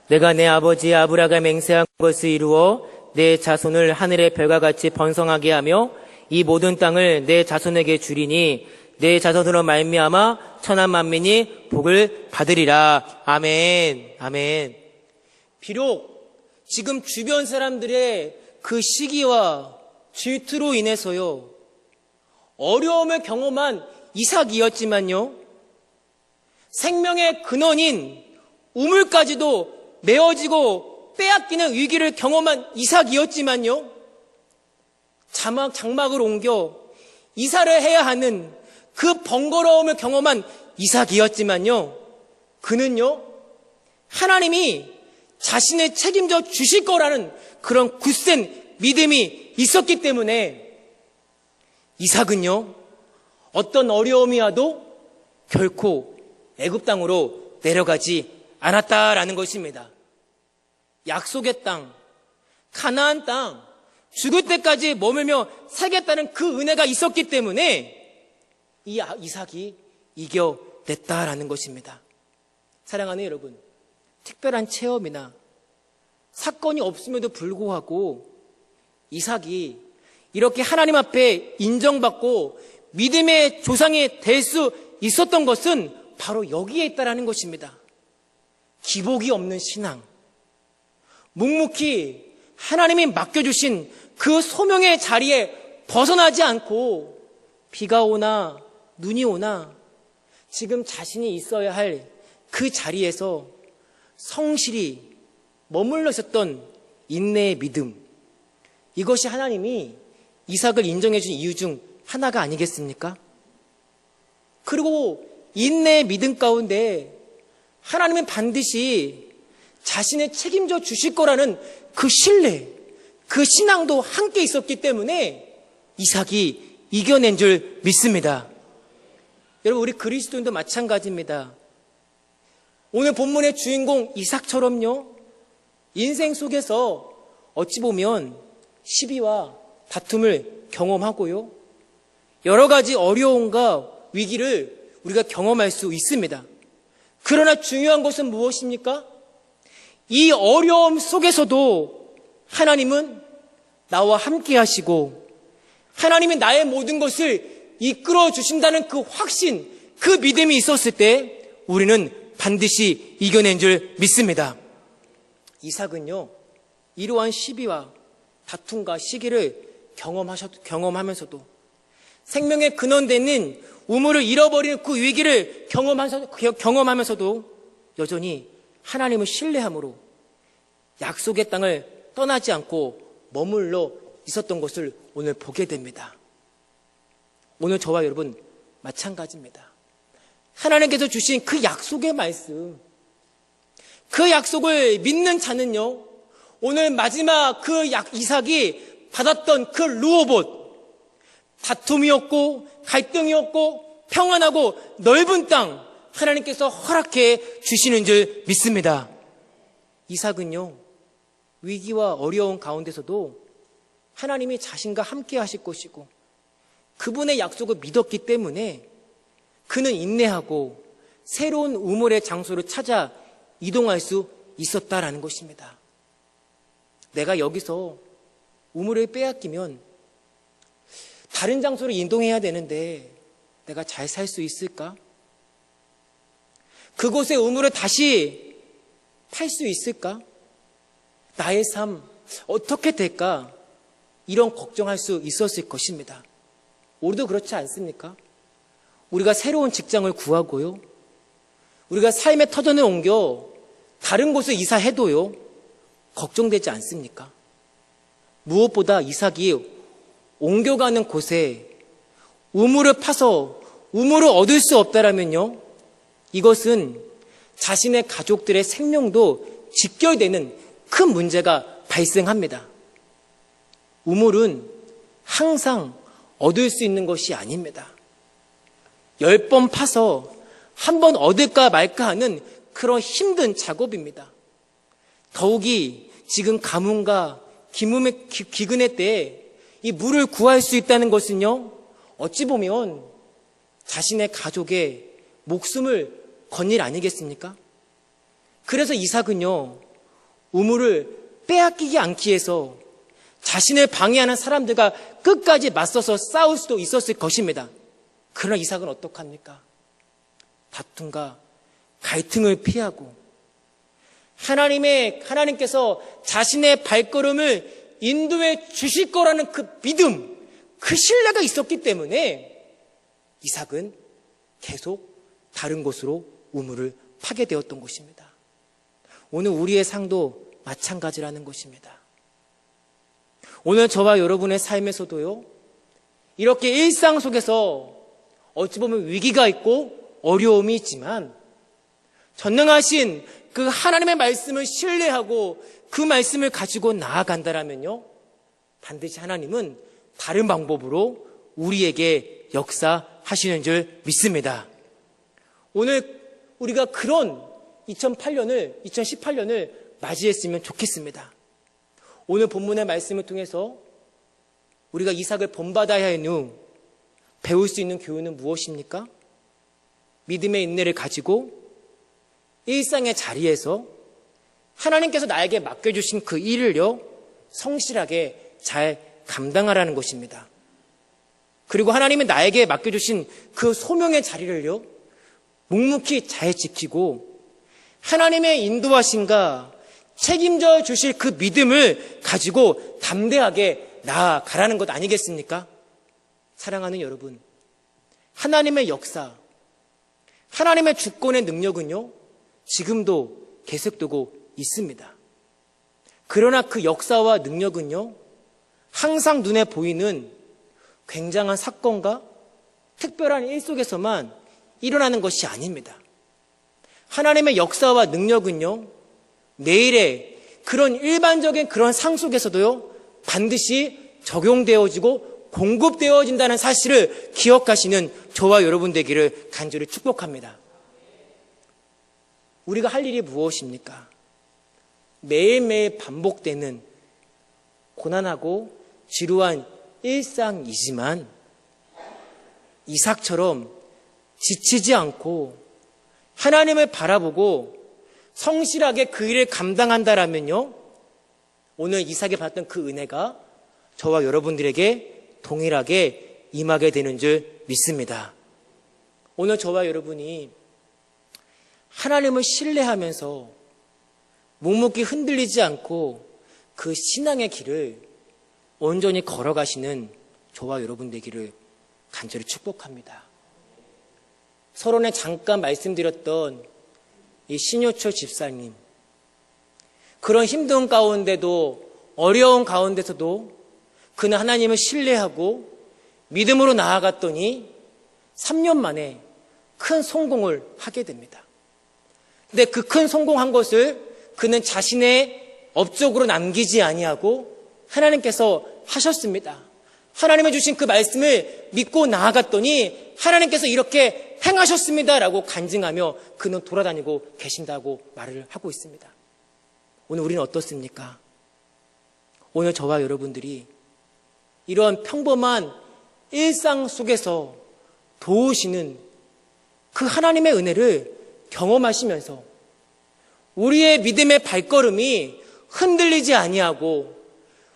내가 내 아버지 아브라함의 맹세한 것을 이루어 내 자손을 하늘의 별과 같이 번성하게 하며 이 모든 땅을 내 자손에게 주리니 내 자손으로 말미암아 천한 만민이 복을 받으리라. 아멘. 아멘. 비록 지금 주변 사람들의 그 시기와 질투로 인해서요, 어려움을 경험한 이삭이었지만요, 생명의 근원인 우물까지도 메어지고 빼앗기는 위기를 경험한 이삭이었지만요, 장막을 옮겨 이사를 해야 하는 그 번거로움을 경험한 이삭이었지만요, 그는요, 하나님이 자신을 책임져 주실 거라는 그런 굳센 믿음이 있었기 때문에 이삭은요, 어떤 어려움이 와도 결코 애굽 땅으로 내려가지 않았다라는 것입니다. 약속의 땅, 가나안 땅, 죽을 때까지 머물며 살겠다는 그 은혜가 있었기 때문에 이 이삭이 이겨냈다라는 것입니다. 사랑하는 여러분, 특별한 체험이나 사건이 없음에도 불구하고 이삭이 이렇게 하나님 앞에 인정받고 믿음의 조상이 될 수 있었던 것은 바로 여기에 있다라는 것입니다. 기복이 없는 신앙, 묵묵히 하나님이 맡겨주신 그 소명의 자리에 벗어나지 않고 비가 오나 눈이 오나 지금 자신이 있어야 할 그 자리에서 성실히 머물러 있었던 인내의 믿음, 이것이 하나님이 이삭을 인정해 준 이유 중 하나가 아니겠습니까? 그리고 인내의 믿음 가운데 하나님은 반드시 자신을 책임져 주실 거라는 그 신뢰, 그 신앙도 함께 있었기 때문에 이삭이 이겨낸 줄 믿습니다. 여러분, 우리 그리스도인도 마찬가지입니다. 오늘 본문의 주인공 이삭처럼요, 인생 속에서 어찌 보면 시비와 다툼을 경험하고요, 여러 가지 어려움과 위기를 우리가 경험할 수 있습니다. 그러나 중요한 것은 무엇입니까? 이 어려움 속에서도 하나님은 나와 함께 하시고 하나님이 나의 모든 것을 이끌어 주신다는 그 확신, 그 믿음이 있었을 때 우리는 반드시 이겨낸 줄 믿습니다. 이삭은요, 이러한 시비와 다툼과 시기를 경험하면서도 생명의 근원되는 우물을 잃어버리는 그 위기를 경험하면서도 여전히 하나님을 신뢰함으로 약속의 땅을 떠나지 않고 머물러 있었던 것을 오늘 보게 됩니다. 오늘 저와 여러분 마찬가지입니다. 하나님께서 주신 그 약속의 말씀, 그 약속을 믿는 자는요, 오늘 마지막 그 이삭이 받았던 그 루호봇, 다툼이 없고 갈등이 없고 평안하고 넓은 땅 하나님께서 허락해 주시는 줄 믿습니다. 이삭은요, 위기와 어려운 가운데서도 하나님이 자신과 함께 하실 것이고 그분의 약속을 믿었기 때문에 그는 인내하고 새로운 우물의 장소를 찾아 이동할 수 있었다라는 것입니다. 내가 여기서 우물을 빼앗기면 다른 장소로 이동해야 되는데 내가 잘 살 수 있을까? 그곳의 우물을 다시 팔 수 있을까? 나의 삶 어떻게 될까? 이런 걱정할 수 있었을 것입니다. 우리도 그렇지 않습니까? 우리가 새로운 직장을 구하고요, 우리가 삶의 터전을 옮겨 다른 곳에 이사해도요, 걱정되지 않습니까? 무엇보다 이삭이 옮겨가는 곳에 우물을 파서 우물을 얻을 수 없다라면요, 이것은 자신의 가족들의 생명도 직결되는 큰 문제가 발생합니다. 우물은 항상 얻을 수 있는 것이 아닙니다. 10번 파서 한 번 얻을까 말까 하는 그런 힘든 작업입니다. 더욱이 지금 가뭄과 기근의 때에 이 물을 구할 수 있다는 것은요, 어찌 보면 자신의 가족의 목숨을 건 일 아니겠습니까? 그래서 이삭은요, 우물을 빼앗기지 않기 위해서 자신을 방해하는 사람들과 끝까지 맞서서 싸울 수도 있었을 것입니다. 그러나 이삭은 어떡합니까? 다툼과 갈등을 피하고 하나님께서 자신의 발걸음을 인도해 주실 거라는 그 믿음, 그 신뢰가 있었기 때문에 이삭은 계속 다른 곳으로 우물을 파게 되었던 것입니다. 오늘 우리의 상도 마찬가지라는 것입니다. 오늘 저와 여러분의 삶에서도요, 이렇게 일상 속에서 어찌 보면 위기가 있고 어려움이 있지만 전능하신 그 하나님의 말씀을 신뢰하고 그 말씀을 가지고 나아간다라면요, 반드시 하나님은 다른 방법으로 우리에게 역사하시는 줄 믿습니다. 오늘 우리가 그런 2018년을 맞이했으면 좋겠습니다. 오늘 본문의 말씀을 통해서 우리가 이삭을 본받아야 하는 배울 수 있는 교훈은 무엇입니까? 믿음의 인내를 가지고 일상의 자리에서 하나님께서 나에게 맡겨주신 그 일을요, 성실하게 잘 감당하라는 것입니다. 그리고 하나님이 나에게 맡겨주신 그 소명의 자리를요, 묵묵히 잘 지키고 하나님의 인도하심과 책임져 주실 그 믿음을 가지고 담대하게 나아가라는 것 아니겠습니까? 사랑하는 여러분, 하나님의 역사, 하나님의 주권의 능력은요, 지금도 계속되고 있습니다. 그러나 그 역사와 능력은요, 항상 눈에 보이는 굉장한 사건과 특별한 일 속에서만 일어나는 것이 아닙니다. 하나님의 역사와 능력은요, 내일의 그런 일반적인 그런 상 속에서도요, 반드시 적용되어지고 공급되어진다는 사실을 기억하시는 저와 여러분 되기를 간절히 축복합니다. 우리가 할 일이 무엇입니까? 매일매일 반복되는 고난하고 지루한 일상이지만 이삭처럼 지치지 않고 하나님을 바라보고 성실하게 그 일을 감당한다라면요, 오늘 이삭이 받았던 그 은혜가 저와 여러분들에게 동일하게 임하게 되는 줄 믿습니다. 오늘 저와 여러분이 하나님을 신뢰하면서 묵묵히 흔들리지 않고 그 신앙의 길을 온전히 걸어가시는 저와 여러분 되기를 간절히 축복합니다. 서론에 잠깐 말씀드렸던 이 신효철 집사님, 그런 힘든 가운데도 어려운 가운데서도 그는 하나님을 신뢰하고 믿음으로 나아갔더니 3년 만에 큰 성공을 하게 됩니다. 근데 그 큰 성공한 것을 그는 자신의 업적으로 남기지 아니하고 하나님께서 하셨습니다. 하나님의 주신 그 말씀을 믿고 나아갔더니 하나님께서 이렇게 행하셨습니다라고 간증하며 그는 돌아다니고 계신다고 말을 하고 있습니다. 오늘 우리는 어떻습니까? 오늘 저와 여러분들이 이런 평범한 일상 속에서 도우시는 그 하나님의 은혜를 경험하시면서 우리의 믿음의 발걸음이 흔들리지 아니하고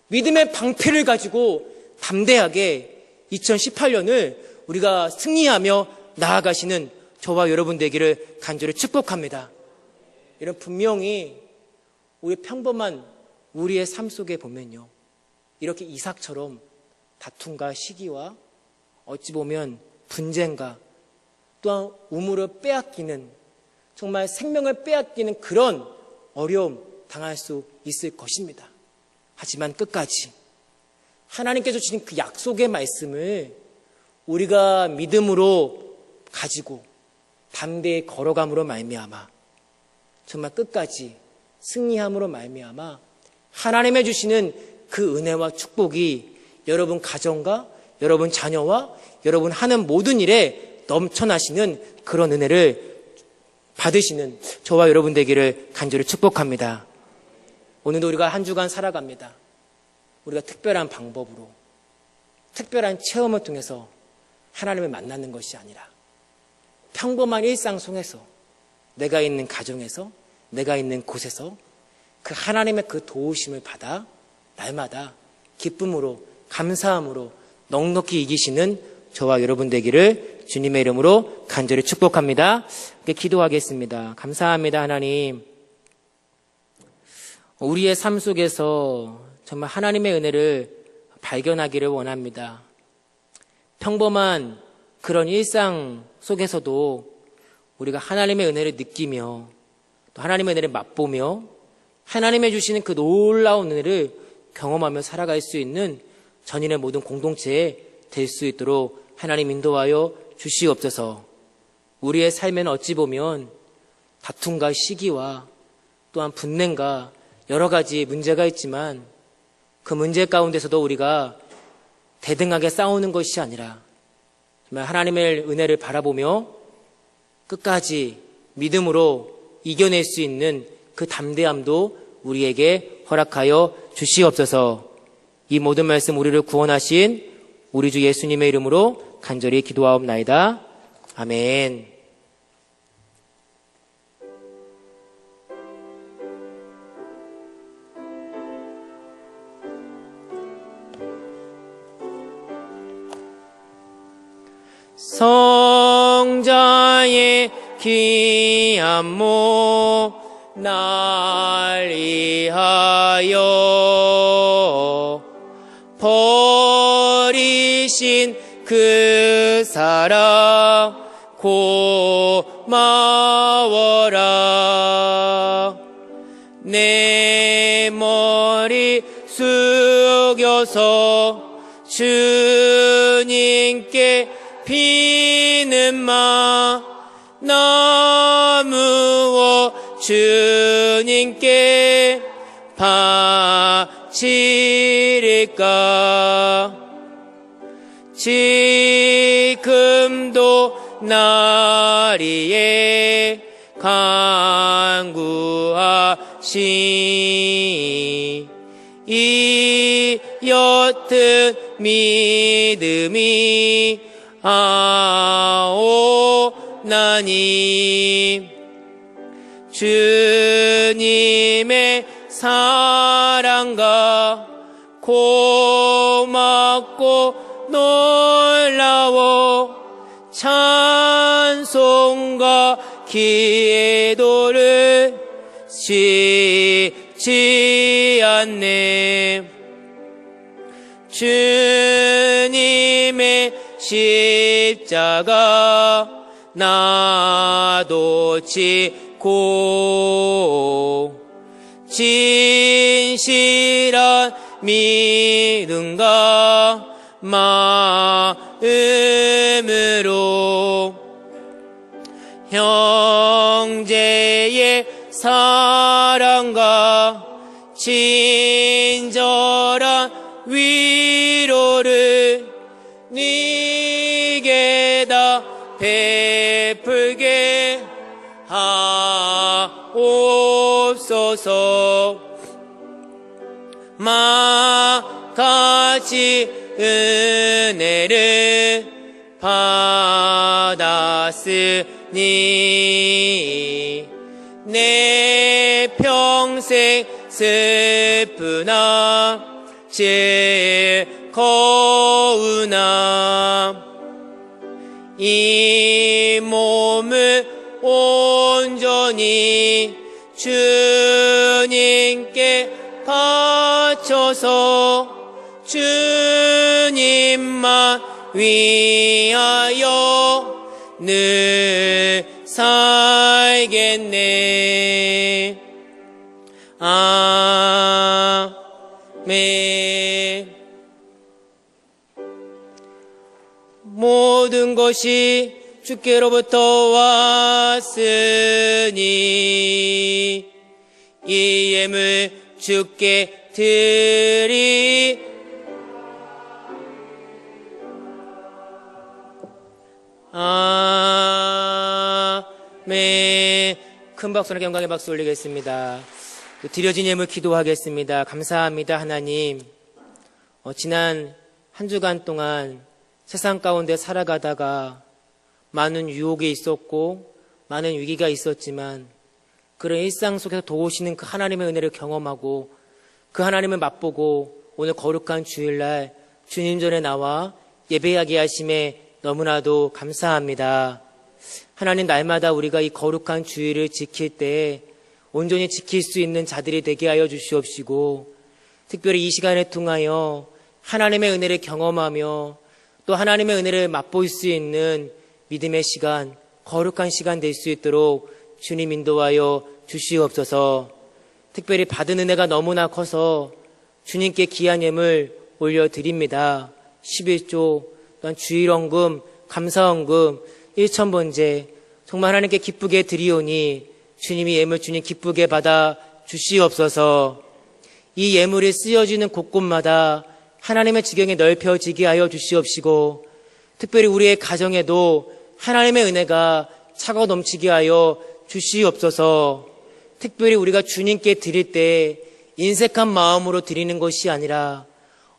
믿음의 방패를 가지고 담대하게 2018년을 우리가 승리하며 나아가시는 저와 여러분 되기를 간절히 축복합니다. 이런 분명히 우리 평범한 우리의 삶 속에 보면요, 이렇게 이삭처럼 다툼과 시기와 어찌 보면 분쟁과 또한 우물을 빼앗기는, 정말 생명을 빼앗기는 그런 어려움 당할 수 있을 것입니다. 하지만 끝까지 하나님께서 주신 그 약속의 말씀을 우리가 믿음으로 가지고 담대히 걸어감으로 말미암아 정말 끝까지 승리함으로 말미암아 하나님의 주시는 그 은혜와 축복이 여러분 가정과 여러분 자녀와 여러분 하는 모든 일에 넘쳐나시는 그런 은혜를 받으시는 저와 여러분 되기를 간절히 축복합니다. 오늘도 우리가 한 주간 살아갑니다. 우리가 특별한 방법으로, 특별한 체험을 통해서 하나님을 만나는 것이 아니라 평범한 일상 속에서 내가 있는 가정에서 내가 있는 곳에서 그 하나님의 그 도우심을 받아 날마다 기쁨으로 감사함으로 넉넉히 이기시는 저와 여러분 되기를 주님의 이름으로 간절히 축복합니다. 기도하겠습니다. 감사합니다. 하나님, 우리의 삶 속에서 정말 하나님의 은혜를 발견하기를 원합니다. 평범한 그런 일상 속에서도 우리가 하나님의 은혜를 느끼며 또 하나님의 은혜를 맛보며 하나님의 주시는 그 놀라운 은혜를 경험하며 살아갈 수 있는 전인의 모든 공동체에 될 수 있도록 하나님 인도하여 주시옵소서. 우리의 삶에는 어찌 보면 다툼과 시기와 또한 분냄과 여러 가지 문제가 있지만 그 문제 가운데서도 우리가 대등하게 싸우는 것이 아니라 정말 하나님의 은혜를 바라보며 끝까지 믿음으로 이겨낼 수 있는 그 담대함도 우리에게 허락하여 주시옵소서. 이 모든 말씀 우리를 구원하신 우리 주 예수님의 이름으로 간절히 기도하옵나이다. 아멘. 성자의 귀한 몸 날 위하여 버리신 그 사랑 고마워라. 내 머리 숙여서 주님께 비는 마 나무어 주님께 바치리까. 지금도 나리에 간구하시 이 옅은 믿음이 아오나니 주님의 사랑과 고맙고 놀라워 찬송과 기도를 쉬지 않네. 주님의 십자가 나도 지고 진실한 믿음과 마음으로 형제의 사랑과 친절한 위로를 네게 다 베풀게 하옵소서. 같이 은혜를 받았으니 내 평생 슬프나 즐거우나 이 몸을 온전히 주님께 바쳐서 주님만 위하여 늘 살겠네. 아멘. 모든 것이 주께로부터 왔으니 이 예물 주께 드리. 아멘. 큰 박수나 경강의 박수 올리겠습니다. 드려진 예물 기도하겠습니다. 감사합니다, 하나님. 지난 한 주간 동안 세상 가운데 살아가다가 많은 유혹이 있었고 많은 위기가 있었지만 그런 일상 속에서 도우시는 그 하나님의 은혜를 경험하고 그 하나님을 맛보고 오늘 거룩한 주일날 주님 전에 나와 예배하게 하심에 너무나도 감사합니다. 하나님, 날마다 우리가 이 거룩한 주일을 지킬 때 온전히 지킬 수 있는 자들이 되게 하여 주시옵시고, 특별히 이 시간을 통하여 하나님의 은혜를 경험하며 또 하나님의 은혜를 맛볼 수 있는 믿음의 시간, 거룩한 시간 될 수 있도록 주님 인도하여 주시옵소서. 특별히 받은 은혜가 너무나 커서 주님께 귀한 예물 올려드립니다. 11조, 또한 주일헌금, 감사헌금, 1,000번제 정말 하나님께 기쁘게 드리오니 주님이 예물 주님 기쁘게 받아 주시옵소서. 이 예물이 쓰여지는 곳곳마다 하나님의 지경이 넓혀지게 하여 주시옵시고, 특별히 우리의 가정에도 하나님의 은혜가 차고 넘치게 하여 주시옵소서. 특별히 우리가 주님께 드릴 때 인색한 마음으로 드리는 것이 아니라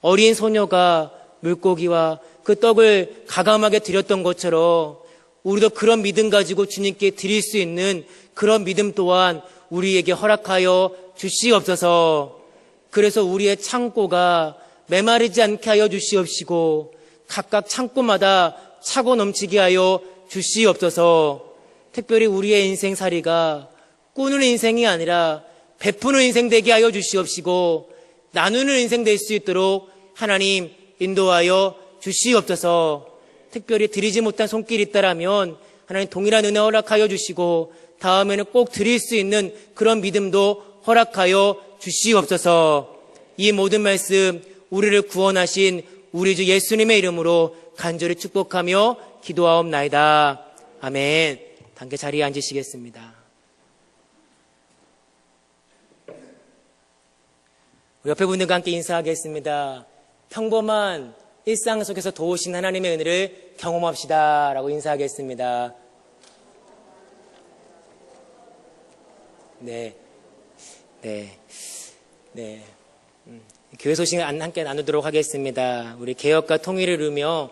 어린 소녀가 물고기와 그 떡을 가감하게 드렸던 것처럼 우리도 그런 믿음 가지고 주님께 드릴 수 있는 그런 믿음 또한 우리에게 허락하여 주시옵소서. 그래서 우리의 창고가 메마르지 않게 하여 주시옵시고 각각 창고마다 차고 넘치게 하여 주시옵소서. 특별히 우리의 인생살이가 꾸는 인생이 아니라 베푸는 인생 되게 하여 주시옵시고 나누는 인생 될 수 있도록 하나님 인도하여 주시옵소서. 특별히 드리지 못한 손길이 있다라면 하나님 동일한 은혜 허락하여 주시고 다음에는 꼭 드릴 수 있는 그런 믿음도 허락하여 주시옵소서. 이 모든 말씀 우리를 구원하신 우리 주 예수님의 이름으로 간절히 축복하며 기도하옵나이다. 아멘. 함께 자리에 앉으시겠습니다. 옆에 분들과 함께 인사하겠습니다. 평범한 일상 속에서 도우신 하나님의 은혜를 경험합시다 라고 인사하겠습니다. 네. 교회 소식을 함께 나누도록 하겠습니다. 우리 개혁과 통일을 이루며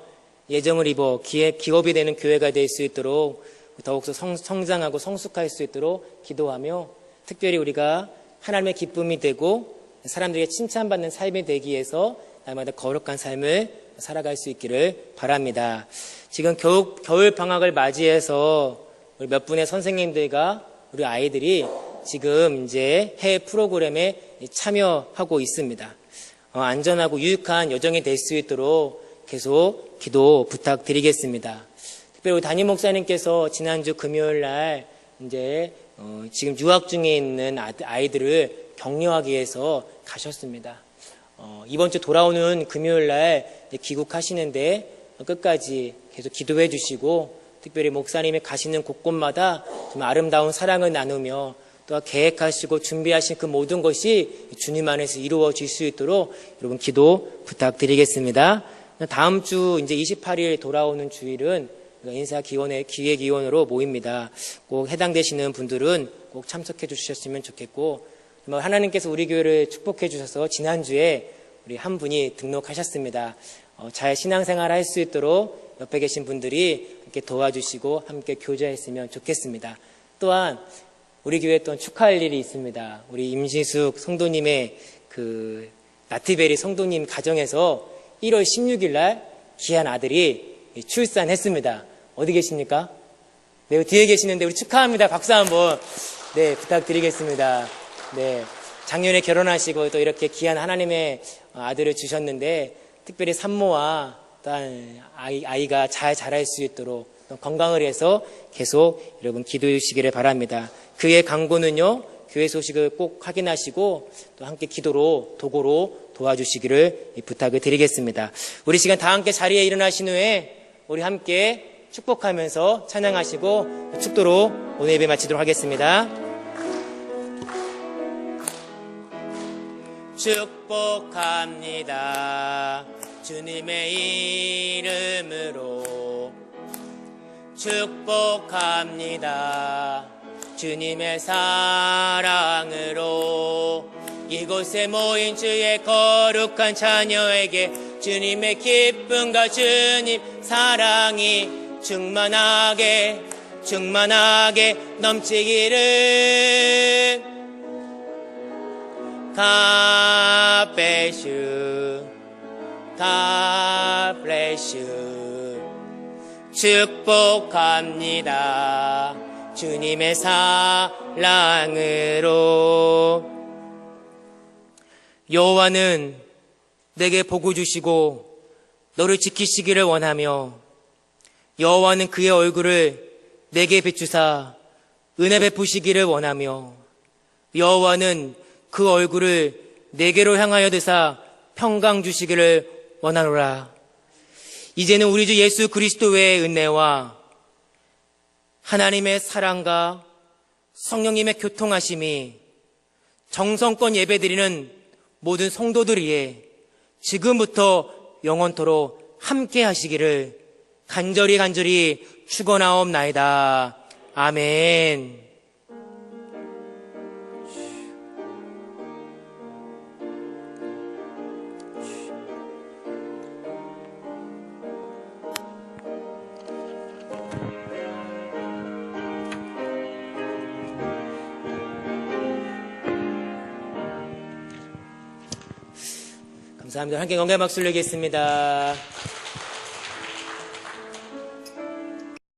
예정을 입어 기업이 되는 교회가 될 수 있도록 더욱더 성장하고 성숙할 수 있도록 기도하며, 특별히 우리가 하나님의 기쁨이 되고 사람들에게 칭찬받는 삶이 되기 위해서 날마다 거룩한 삶을 살아갈 수 있기를 바랍니다. 지금 겨울 방학을 맞이해서 우리 몇 분의 선생님들과 우리 아이들이 지금 이제 해외 프로그램에 참여하고 있습니다. 안전하고 유익한 여정이 될 수 있도록 계속 기도 부탁드리겠습니다. 특별히 우리 담임 목사님께서 지난주 금요일 날 이제 지금 유학 중에 있는 아이들을 격려하기 위해서 가셨습니다. 이번 주 돌아오는 금요일 날 귀국하시는데 끝까지 계속 기도해 주시고 특별히 목사님이 가시는 곳곳마다 좀 아름다운 사랑을 나누며 또 계획하시고 준비하신 그 모든 것이 주님 안에서 이루어질 수 있도록 여러분 기도 부탁드리겠습니다. 다음 주 이제 28일 돌아오는 주일은 인사기원회 기획위원으로 모입니다. 꼭 해당되시는 분들은 꼭 참석해 주셨으면 좋겠고, 하나님께서 우리 교회를 축복해 주셔서 지난주에 우리 한 분이 등록하셨습니다. 잘 신앙생활 할 수 있도록 옆에 계신 분들이 이렇게 도와주시고 함께 교제했으면 좋겠습니다. 또한 우리 교회에 또 축하할 일이 있습니다. 우리 임시숙 성도님의 그 나트베리 성도님 가정에서 1월 16일 날 귀한 아들이 출산했습니다. 어디 계십니까? 네, 뒤에 계시는데 우리 축하합니다. 박수 한번 네, 부탁드리겠습니다. 네, 작년에 결혼하시고 또 이렇게 귀한 하나님의 아들을 주셨는데 특별히 산모와 또한 아이가 잘 자랄 수 있도록 건강을 위해서 계속 여러분 기도해 주시기를 바랍니다. 그의 강구는요, 교회 소식을 꼭 확인하시고 또 함께 기도로 도구로 도와주시기를 부탁을 드리겠습니다. 우리 시간 다 함께 자리에 일어나신 후에 우리 함께 축복하면서 찬양하시고 축도로 오늘 예배 마치도록 하겠습니다. 축복합니다. 주님의 이름으로 축복합니다. 주님의 사랑으로 이곳에 모인 주의 거룩한 자녀에게 주님의 기쁨과 주님 사랑이 충만하게 넘치기를. God bless you. God bless you. 축복합니다. 주님의 사랑으로. 여호와는 내게 복을 주시고 너를 지키시기를 원하며 여호와는 그의 얼굴을 내게 비추사 은혜 베푸시기를 원하며 여호와는 그 얼굴을 내게로 향하여 드사 평강 주시기를 원하노라. 이제는 우리 주 예수 그리스도의 은혜와 하나님의 사랑과 성령님의 교통하심이 정성껏 예배드리는 모든 성도들 위해 지금부터 영원토록 함께 하시기를 간절히 축원하옵나이다. 아멘. 감사합니다. 함께 건강의 박수를 내겠습니다.